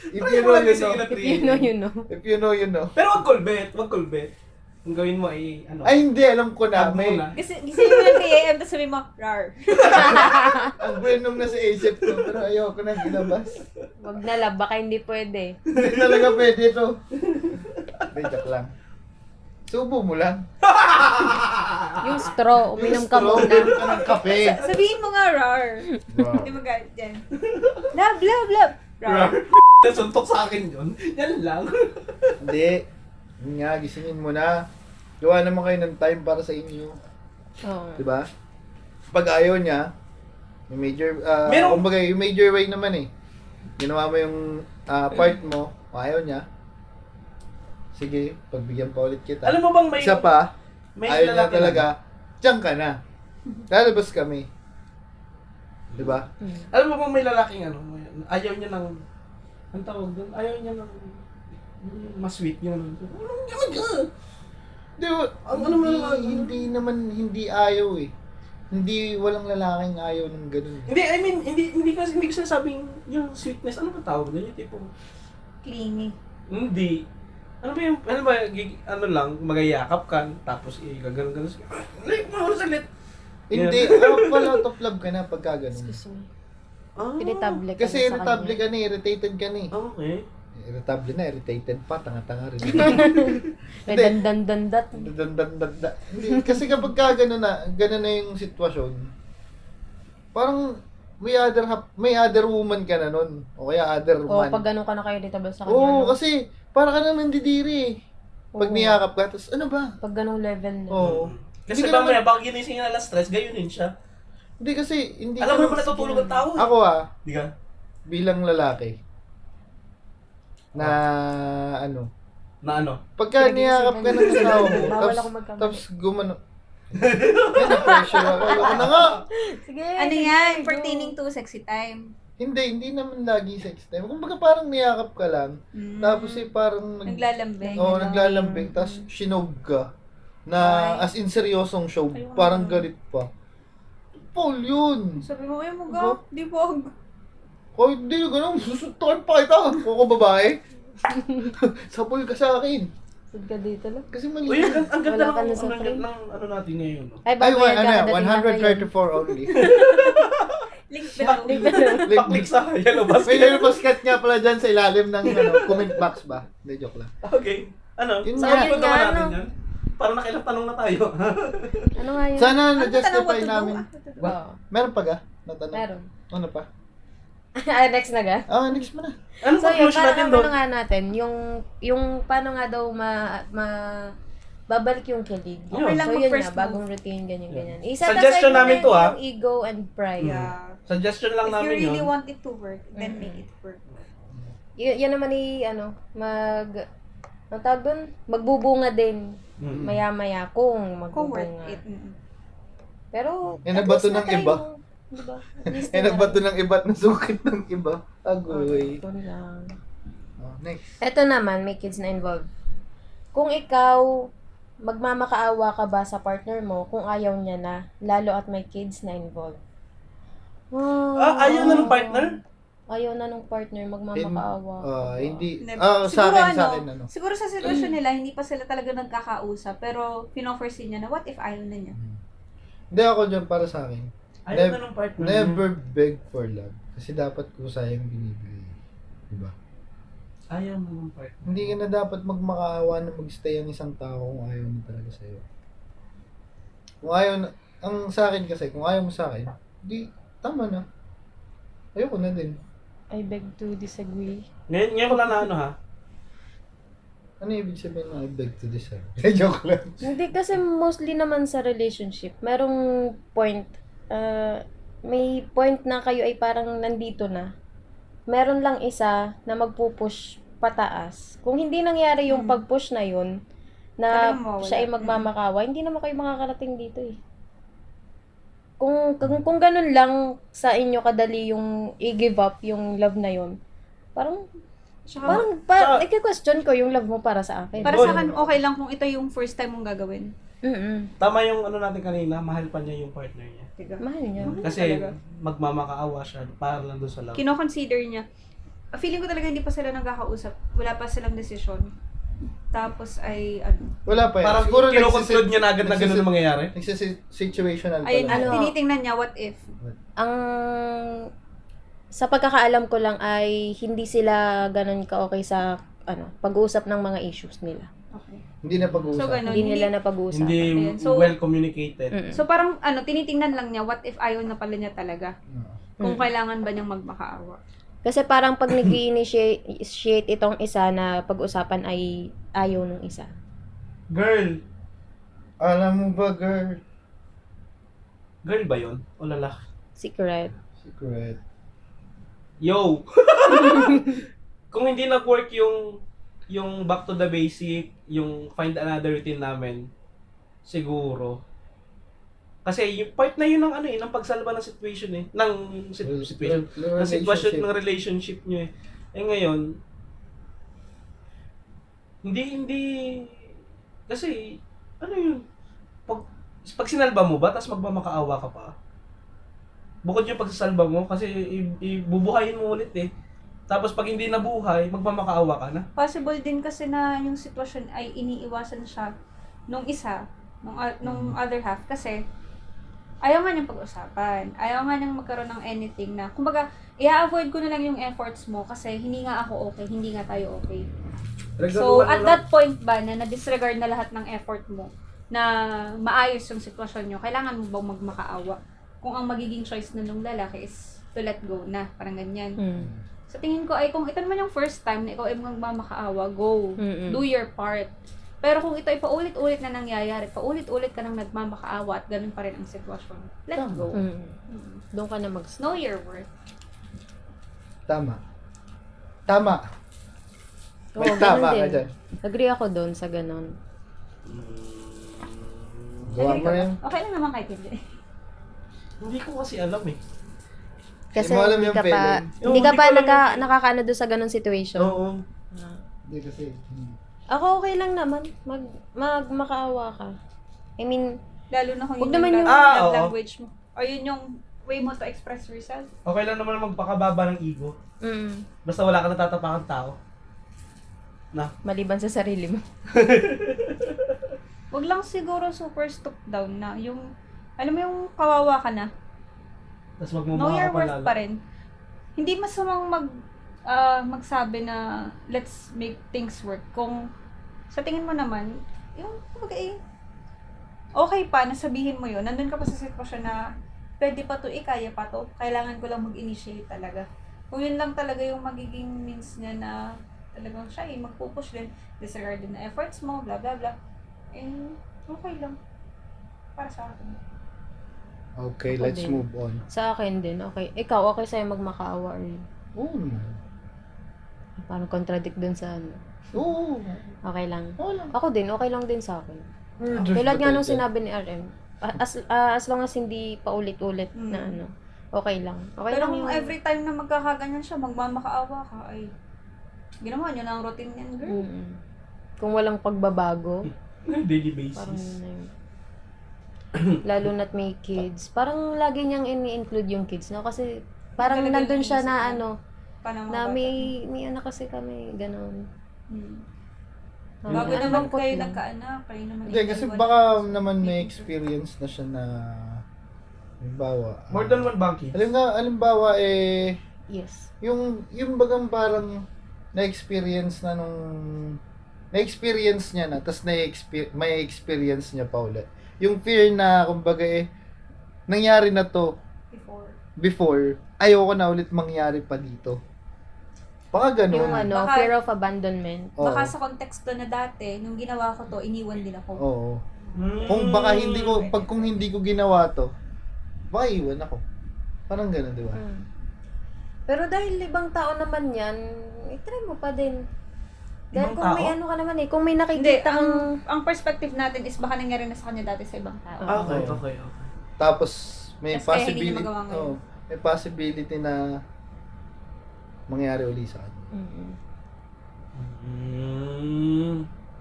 If you know, you know. If you know, you know. If you know, you know. Pero wag kulbet, wag kulbet. Ang gawin mo ay Ay, hindi. Alam ko na. tag May, muna. Kasi gising mo ng 3 a.m. tapos sabi mo, rar. ang brain na sa isip ko, pero ayoko na ilabas. Wag na lab, baka hindi pwede. Hindi talaga pwede to. Hindi, joke lang. Subo mo lang. Yung straw, uminom ka Straw, muna. meron ka ng kape. Sabihin mo nga, rar. Wow. Hindi magalit yan. Love, love, love. Suntok sa akin yun. Yan lang. Hindi. Yun nga, gisingin mo na. Gawa naman kayo ng time para sa inyo. Oo. Diba? Pag ayaw niya, yung major, Meron- kumbaga, yung major way naman eh. Ginawa mo yung part mo, ayaw niya. Sige, pagbigyan pa ulit kita. Alam mo bang may... Isa pa, may ayaw niya lalaki talaga, diyan ka na. Lalabas kami. Diba? Alam mo bang may lalaking ano, ayaw niya ng, ang tawag doon, ayaw niya ng, mas sweet niya ng, Di ba? Hindi naman, hindi ayaw eh. Hindi, walang lalaking ayaw ng ganun. Hindi, I mean, hindi ko sinasabing yung sweetness, ano ba tawag doon? Yung tipo, Clingy. hindi. Ano ba, ano lang, magayakap ka, tapos gagano'n-gano'n. Like, mahuli saglit. Hindi, pala out of love ka na pagka ganun. Excuse me. Ah, Irritable ka Kasi na sa irritable kanya. ka na, irritated ka na eh. okay. Irritable na, irritated pa, tanga-tanga rin. May dandan-dandat. Hindi, kasi kapag ka ganun na yung sitwasyon, parang may other woman ka na nun. O kaya other O, man. pag ganun ka na kayo irritable sa kanya. Oo, no? kasi para ka na nandidiri eh. Pag Oo. niyakap ka, tapos ano ba? Pag ganung level na. Oo. Kasi Hindi ka mamaya, baka ginising na alas stress, gayunin siya. Hindi kasi, hindi Alam mo ka- naman natutulog ang tao. Ako Di ka? bilang lalaki, na ano, Na ano? pagka niyakap ka ng asawa mo, Bawal ako magkamali. tapos gumano, yan, na-pressure ako. Ayoko na nga. Sige. Ano sige, yan? go. Pertaining to sexy time. Hindi naman lagi sex time. Kumbaga parang niyakap ka lang, tapos parang Naglalambing. naglalambing, tapos shinog ka. Na Ay. as in seryosong show, Ayoko parang na. galit pa. Paul yun. Sabi mo, ay mo ga, di ba? Kahit hindi na ganun, susuntukan pa kita. Kung ako babae, sapul ka sa akin. Sud ka dito lang. Kasi mali. Uy, ang ganda Wala ka na sa ng frame. ano natin ngayon. No? Ay, Ay, bago yan, kakadating lang ngayon. 134 only. Link below. Paklik sa yellow May basket. yellow basket nga pala dyan sa ilalim ng comment box ba? Hindi, joke lang. Okay. Ano? Yun Saan nga. punta ba Yun nga, natin ano? yan? Parang nakilang tanong na tayo. Ano nga yun? Sana Ano tanong na-justify mo to, namin. Oo. Meron pa ga? Natanong? Meron. Ano pa? Next na ga? Ah, next mo na. Ano So yun, conclusion natin parang doon? ano nga natin, yung paano nga daw babalik yung kilig. Okay lang so yun mag-first nga, bagong routine, ganyan. Suggestion namin to, ha? Yung ego and pride. Yeah. Suggestion lang If you namin really yun. want it to work, then make it work. Yan naman ang tawag doon, magbubunga din. Mm. Maya-maya kung Kung worth magbubunga. it. Pero, Yan at ang bato least ng na-try iba. mo. Diba? At least Eh, na nabato ng iba at nasukit ng iba. Agoy. Ito lang. Oh, next. Eto naman, may kids na involved. Kung ikaw, magmamakaawa ka ba sa partner mo kung ayaw niya na, lalo at may kids na involved? Ayaw na ng partner? Ayaw na ng partner, magmamakaawa ka ba? Hindi. Never. Sa akin, ano. Siguro sa sitwasyon nila, hindi pa sila talaga nagkakausap, pero pinoforesee niya na, what if ayaw na niya? Hindi ako dyan para sa akin. Ayaw na ng partner. Never beg for love. Kasi dapat kusa yung binibigay. Diba? Ayaw na ng partner. Hindi ka na dapat magmakaawa na mag-stay ang isang tao kung ayaw na talaga sa'yo. Kung ayaw na, ang sa akin kasi, kung ayaw mo sa akin, di, tama na. Ayoko na din. I beg to disagree. Ngayon ko lang na ano ha. Ano ibig sabihin ng I beg to differ? Joke lang. Hindi kasi mostly naman sa relationship, merong point, may point na kayo ay parang nandito na. Meron lang isa na magpupush pataas. Kung hindi nangyari yung pag-push na yun, na Talagang mawawala. siya ay magmamakawa, hindi naman kayo makakarating dito eh. Kung ganun lang sa inyo kadali yung i-give up yung love na yun, parang i-question ko yung love mo para sa akin. Para sa akin, okay lang kung ito yung first time mong gagawin. Tama yung ano natin kanina, mahal pa niya yung partner niya. Diba? Mahal niya. Kasi Talaga. magmamakaawa siya para lang doon sa love. Kino-consider niya. Feeling ko talaga hindi pa sila nagkakausap. Wala pa silang desisyon. Tapos ay, Wala pa yan. Parang Siguro kino-conclude niya na agad na ganun mangyayari. Situational pa ayun, lang. Ano? tinitingnan niya, what if? Ang sa pagkakaalam ko lang ay hindi sila ganun ka-okay sa pag-uusap ng mga issues nila. Okay. Hindi na pag-uusap. So, ganun. Hindi nila napag-uusapan. Hindi Ayan. So- well communicated. Mm-mm. So parang tinitingnan lang niya, what if ayaw na pala niya talaga? Oo. Kung kailangan ba niyang magmakaawa? Kasi parang pag nag-initiate itong isa na pag-usapan ay ayaw nung isa. Girl. Alam mo ba, girl? Girl ba yun? O lalaki? Secret. Secret. Yo! Kung hindi nag-work yung back to the basic, yung find another routine namin, siguro. Kasi yung part na yun ng ano ng pagsalba ng situation ng situation, ng sitwasyon ng relationship nyo eh. Eh ngayon, hindi, kasi, ano yun, pag sinalba mo ba, tapos magmamakaawa ka pa, bukod yung pagsasalba mo, kasi ibubuhayin mo ulit eh. Tapos pag hindi nabuhay, magmamakaawa ka na. Possible din kasi na yung sitwasyon ay iniiwasan siya nung isa, nung other half, kasi ayaw nga niyang pag-usapan. Ayaw nga niyang magkaroon ng anything na, kumbaga, i-avoid ko na lang yung efforts mo kasi hindi nga ako okay, hindi nga tayo okay. So, at that point ba na na-disregard na lahat ng effort mo na maayos yung sitwasyon nyo, kailangan mo bang magmakaawa? Kung ang magiging choice na nung lalaki is to let go na, parang ganyan. Sa tingin ko ay kung ito naman yung first time na ikaw ay magmamakaawa, go. Do your part. Pero kung ito ay paulit-ulit na nangyayari, paulit-ulit ka nang nagmamakaawa at ganun pa rin ang sitwasyon, let go. Doon ka na Know your worth. Tama. Tama. May Oo, tama ganun ka din. dyan. Agree ako doon sa ganun. Gawa Agree mo ka ba? yan. Okay lang naman kahit hindi. Hindi ko kasi alam eh. Kasi Hindi mo alam hindi yung ka pa, feeling. hindi ka Hindi pa ko alam yung- nakakaano doon sa ganun situation. Oo. Hindi kasi. Ako okay lang naman. Magmakaawa ka. I mean, Lalo na kung Huwag yun naman yung yung- love oo. language mo. O yun yung way mo to express yourself. Okay lang naman magpakababa ng ego. Basta wala ka natatapakang tao. maliban sa sarili mo. Huwag lang siguro super stop down na yung, alam mo yung kawawa ka na. Tapos Know magmumukha your ka worth lalo. pa rin. Hindi masamang magsabi na let's make things work. Kung sa tingin mo naman, yung okay pa, nasabihin mo yun, nandun ka pa sa sitwasyon na pwede pa to, kaya pa to, kailangan ko lang mag-initiate talaga. Kung yun lang talaga yung magiging means niya na talagang siya magpupush din, disregard din na efforts mo, blah blah blah, okay lang. Para sa akin. Okay, Ako let's din. move on. Sa akin din, okay. Ikaw, okay sa'yo magmakaawa or Oo naman. parang contradict dun sa ano. Oo. Okay lang. Oo lang. Ako din, okay lang din sa akin. Just Tulad nga nung protected. sinabi ni RM, as long as hindi paulit-ulit na ano, okay lang. Okay Pero lang kung yung... every time na magkakaganyan siya, magmamakaawa ka, ay ginawa niyo na ang routine niyan, girl. Kung walang pagbabago, Daily parang basis. yun na yun. Lalo na't may kids. Parang lagi niyang ini-include yung kids, no? Kasi parang Talaga nandun siya iniisip na niya. ano, Paano mga na bata? may anak kasi kami, gano'n. Bago Ang naman lungkot kayo lang. nagkaanak, kayo naman Hindi, kasi iiwan. baka naman may experience na siya na halimbawa. More than one banky. Halimbawa Yes. yung bagang parang na-experience na na-experience niya na, tas may experience niya pa ulit. Yung fear na, kumbaga nangyari na to before, ayoko na ulit mangyari pa dito. Baka ganun. Yung ano, Baka- fear of abandonment. Oo. Baka sa konteksto na dati, nung ginawa ko to, iniwan din ako. Oo. Kung baka kung hindi ko ginawa to, baka iwan ako. Parang ganun, di ba? Pero dahil ibang tao naman yan, i-try mo pa din. Dahil Ibang kung may tao? ano ka naman kung may Hindi, nakikita kang... ang perspective natin is baka nangyari na sa kanya dati sa ibang tao. Okay. Tapos may Tapos kaya hindi possibility, niya magawa ngayon. may possibility na mangyari uli sa kanya.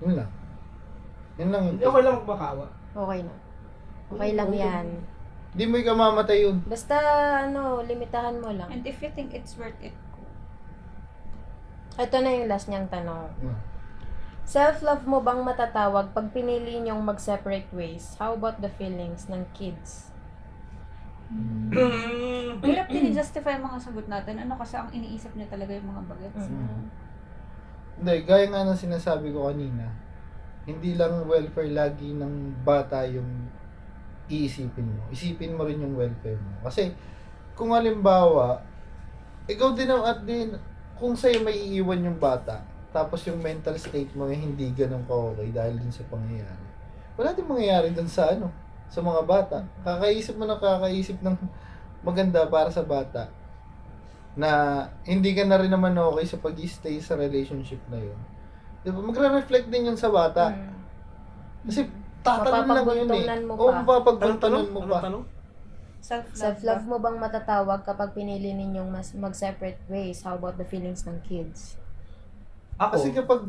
Yun lang. Yun lang. Hindi okay lang magmakawa. Okay na. Okay lang yan. Hindi mo ikamamatay yun. Basta, limitahan mo lang. And if you think it's worth it, Ito na yung last niyang tanong. Hmm. Self-love mo bang matatawag pag pinili niyong mag-separate ways? How about the feelings ng kids? mahirap din i-justify ang mga sagot natin. Ano kasi ang iniisip niya talaga yung mga bagets. Hindi, gaya nga ng sinasabi ko kanina, hindi lang welfare lagi ng bata yung iisipin mo. Isipin mo rin yung welfare mo. Kasi, kung halimbawa, ikaw din ang at din, kung sa'yo may iiwan yung bata, tapos yung mental state mo ay hindi ganun ka-okay dahil din sa pangyayari. Wala din mangyayari dun sa sa mga bata. Kakaisip mo ng kakaisip ng maganda para sa bata na hindi ka na rin naman okay sa pag-stay sa relationship na yun. Di ba? Magre-reflect din yun sa bata. Kasi tatanong lang yun eh. Mapapagbuntunan mo Oo, pa. mapapagbantanon mo Anong pa. tanong? Self-love mo bang matatawag kapag pinili ninyong mag-separate ways? How about the feelings ng kids? Ako, Kasi kapag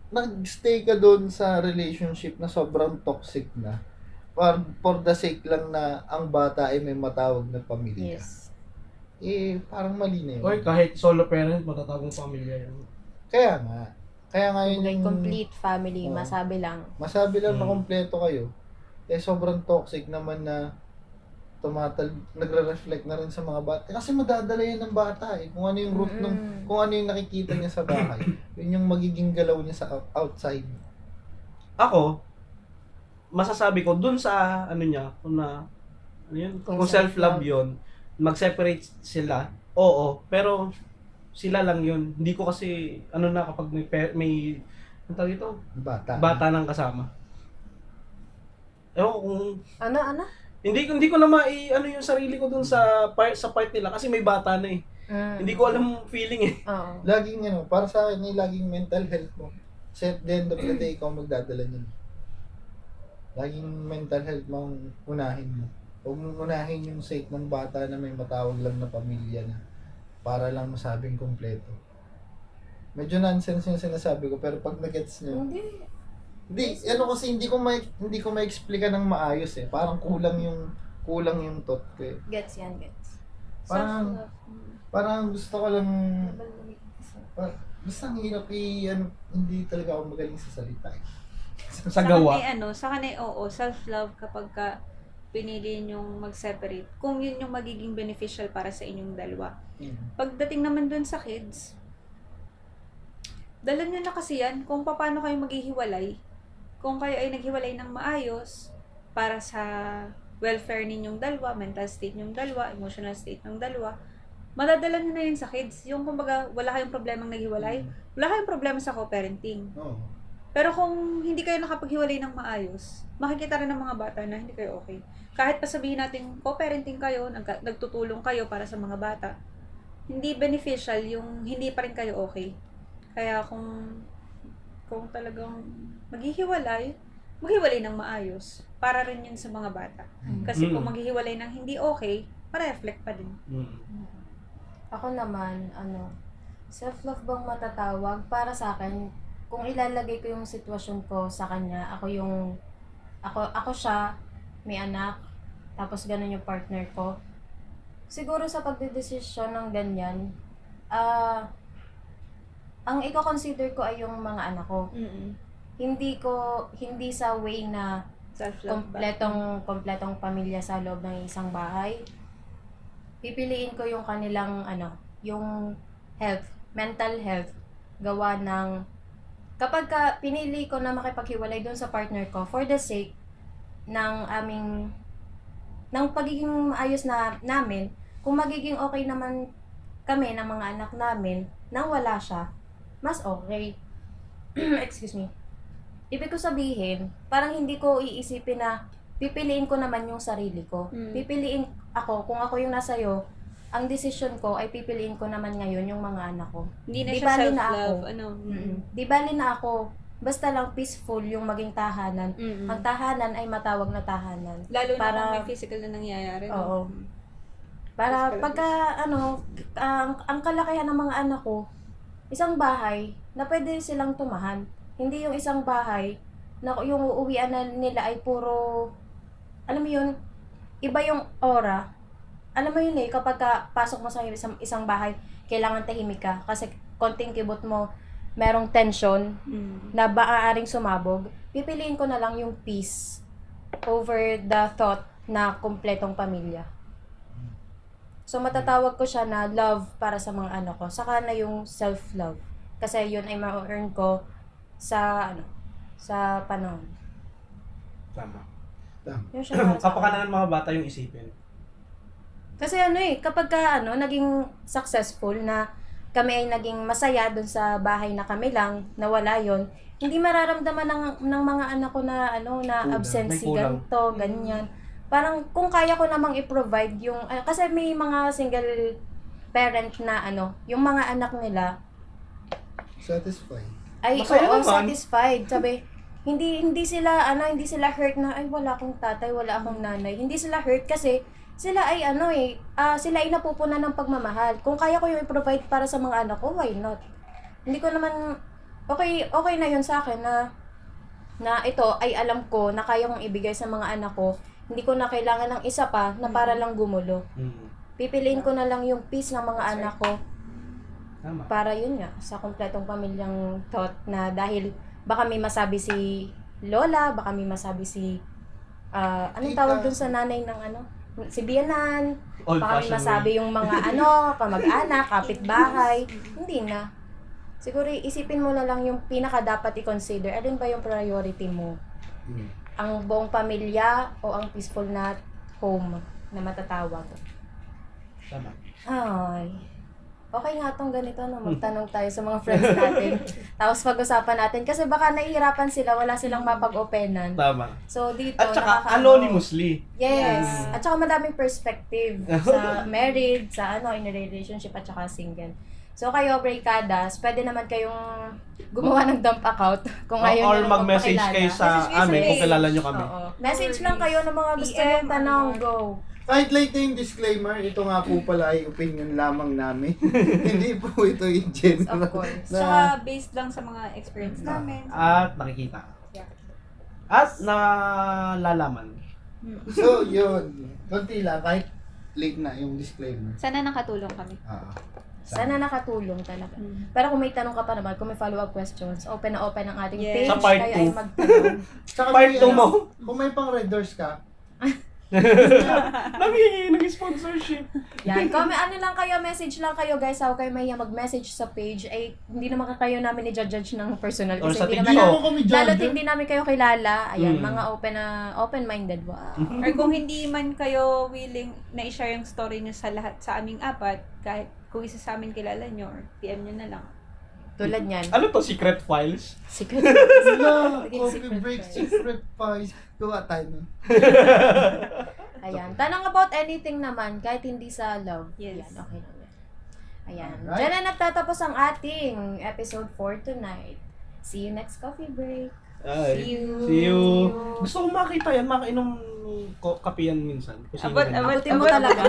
nag-stay ka doon sa relationship na sobrang toxic na, for the sake lang na ang bata ay may matawag na pamilya, Yes. parang mali na yun. oy, kahit solo parent, matatawag pamilya yun. Kaya nga yun Kumbaga, yung complete family, Oo. masabi lang. masabi lang na Mm. kompleto kayo, sobrang toxic naman na nagre-reflect na rin sa mga bata. Kasi madadala yun ng bata eh. Kung ano yung root kung ano yung nakikita niya sa bahay, yun yung magiging galaw niya sa outside. Ako, masasabi ko dun sa niya, kung Kung self-love self-love. yun, mag-separate sila, oo, pero sila lang yun. Hindi ko kasi, kapag may ano tawag ito? Bata nang kasama. Ewan ko kung, Ano? hindi ko na yung sarili ko dun sa part nila kasi may bata na eh. Hindi ko alam feeling eh. Oo. Laging para sa akin, laging mental health mo. Kasi at the end of the day, ikaw magdadala niyan. Laging mental health mo ang unahin mo. Huwag mong unahin yung sake ng bata na may matawag lang na pamilya na para lang masabing kompleto. Medyo nonsense yung sinasabi ko, pero pag nagets nyo, hindi, kasi hindi ko ma-explica ng maayos eh. Parang kulang yung thought ko eh. Gets yan, gets. Parang gusto ko lang, basta ang hirap hindi talaga ako magaling sa salita eh. Sa gawa. Sa kanay, oo, self-love kapag pinili nyong mag-separate. Kung yun yung magiging beneficial para sa inyong dalawa. Pagdating naman dun sa kids, dala nyo na kasi yan kung paano kayo maghihiwalay. Kung kayo ay naghiwalay ng maayos para sa welfare ninyong dalawa, mental state ninyong dalawa, emotional state ng dalawa, madadala nyo na yun sa kids. Yung kumbaga, wala kayong problemang naghiwalay, wala kayong problema sa co-parenting. Oo. Pero kung hindi kayo nakapaghiwalay ng maayos, makikita rin ng mga bata na hindi kayo okay. Kahit pa sabihin natin co-parenting kayo, nagtutulong kayo para sa mga bata, hindi beneficial yung hindi pa rin kayo okay. Kaya kung talagang maghihiwalay ng maayos para rin yun sa mga bata. Kasi kung maghihiwalay ng hindi okay, para-reflect pa din. Ako naman, self-love bang matatawag? Para sa akin, kung ilalagay ko yung sitwasyon ko sa kanya, ako siya, may anak, tapos ganun yung partner ko. Siguro sa pagdedesisyon ng ganyan, ang i-consider ko ay yung mga anak ko. Hindi sa way na Self-love ba? kompletong pamilya sa loob ng isang bahay. Pipiliin ko yung kanilang yung health, mental health, gawa ng kapag pinili ko na makipaghiwalay doon sa partner ko for the sake ng pagiging maayos namin, kung magiging okay naman kami ng mga anak namin nang wala siya, mas okay. Excuse me. Ibig ko sabihin, parang hindi ko iisipin na pipiliin ko naman yung sarili ko. Pipiliin ako, kung ako yung nasa'yo, ang decision ko ay pipiliin ko naman ngayon yung mga anak ko. Hindi na Di siya bali na self-love. ako. Di bali na ako, basta lang peaceful yung maging tahanan. Ang tahanan ay matawag na tahanan. Lalo na Para- kung may physical na nangyayari. Oo. Para Physical pagka, ang kalakihan ng mga anak ko, isang bahay na pwede silang tumahan. Hindi yung isang bahay na yung uuwian na nila ay puro, alam mo yun, iba yung aura. Alam mo yun kapag pasok mo sa isang bahay, kailangan tahimik ka. Kasi konting kibot mo, merong tension na maaaring sumabog. Pipiliin ko na lang yung peace over the thought na kompletong pamilya. So, matatawag ko siya na love para sa mga anak ko. Saka na yung self-love. Kasi yun ay ma-earn ko sa panahon. Tama. Yun siya para sa Kapakanan ng mga bata yung isipin. Kasi kapag naging successful na kami ay naging masaya dun sa bahay na kami lang, nawala yon, hindi mararamdaman ng mga anak ko na na absent may si kulang. ganito, ganyan. Parang kung kaya ko namang i-provide yung, kasi may mga single parent na yung mga anak nila Satisfied. ay Masaya oo, naman. satisfied. Sabi, hindi sila hurt na ay wala akong tatay, wala akong nanay. Hindi sila hurt kasi sila ay sila ay napupunan ng pagmamahal. Kung kaya ko yung i-provide para sa mga anak ko, why not? Hindi ko naman okay na yun sa akin na ito ay alam ko na kaya kong ibigay sa mga anak ko. Hindi ko na kailangan ng isa pa na para lang gumulo. Pipiliin ko na lang yung peace ng mga anak ko. Tama. Para yun nga, sa kompletong pamilyang thought na dahil baka may masabi si Lola, baka may masabi si, anong Tita. tawag dun sa nanay ng si Bianan, Old baka may fashioned masabi yung mga kamag-anak, kapitbahay, hindi na. Siguro isipin mo na lang yung pinaka dapat i-consider, alin ba yung priority mo? Ang buong pamilya o ang peaceful na home na matatawag? Tama. Ay, okay nga tong ganito magtanong tayo sa mga friends natin. Tapos pag-usapan natin kasi baka nahihirapan sila, wala silang mapag-openan. Tama. So dito, At saka nakakaano. anonymously. Yes. At saka madaming perspective sa married, sa in a relationship at saka single. So kayo, breakadas, pwede naman kayong gumawa ng dump account kung ayaw Or nyo nang mag-message magpakilala. kayo sa Message kayo sa amin kung page. kilala nyo kami. Oo. Message lang kayo ng mga gusto PM, nyong tanong. Go. Kahit late na yung disclaimer, ito nga po pala ay opinion lamang namin. Hindi po ito in general. Of course. Tsaka based lang sa mga experience namin. At nakikita. Yeah. At nalalaman. So, yun. Konti lang, kahit late na yung disclaimer. Sana nakatulong kami. Sana nakatulong talaga. Pero kung may tanong ka pa naman, kung may follow-up questions, open na open ang ating Yes. page. Sa part Kayo two. ay magtanong. Tsaka Part may, 2 mo. Kung may pang Red Doors ka, Naging sponsorship. Yan. Lang kayo, message lang kayo guys. Huwag kayo mahiya mag-message sa page. Ay, hindi naman kayo namin i-judge ng personal. Or Kasi sa hindi TikTok. naman, mo kami lalo dyan. hindi namin kayo kilala. Ayan, Mm. mga open-minded. Wow. Or kung hindi man kayo willing na i-share yung story niyo sa lahat sa aming apat, kahit kung isa sa amin kilala nyo, or PM nyo na lang. Tulad niyan. Ano to? Secret files? Secret. no, Naging coffee secret break, files. secret pies. Gawa tayo nun. Ayan. Tanong about anything naman, kahit hindi sa love. Yes. Ayan, okay lang yan. Ayan. Alright. Diyan na nagtatapos ang ating episode 4 tonight. See you next coffee break. Ay. See you. See you. Gusto ko makita yan. Makainom kape yan minsan. Kung sino Abot, ganyan. abot, Abutin mo talaga.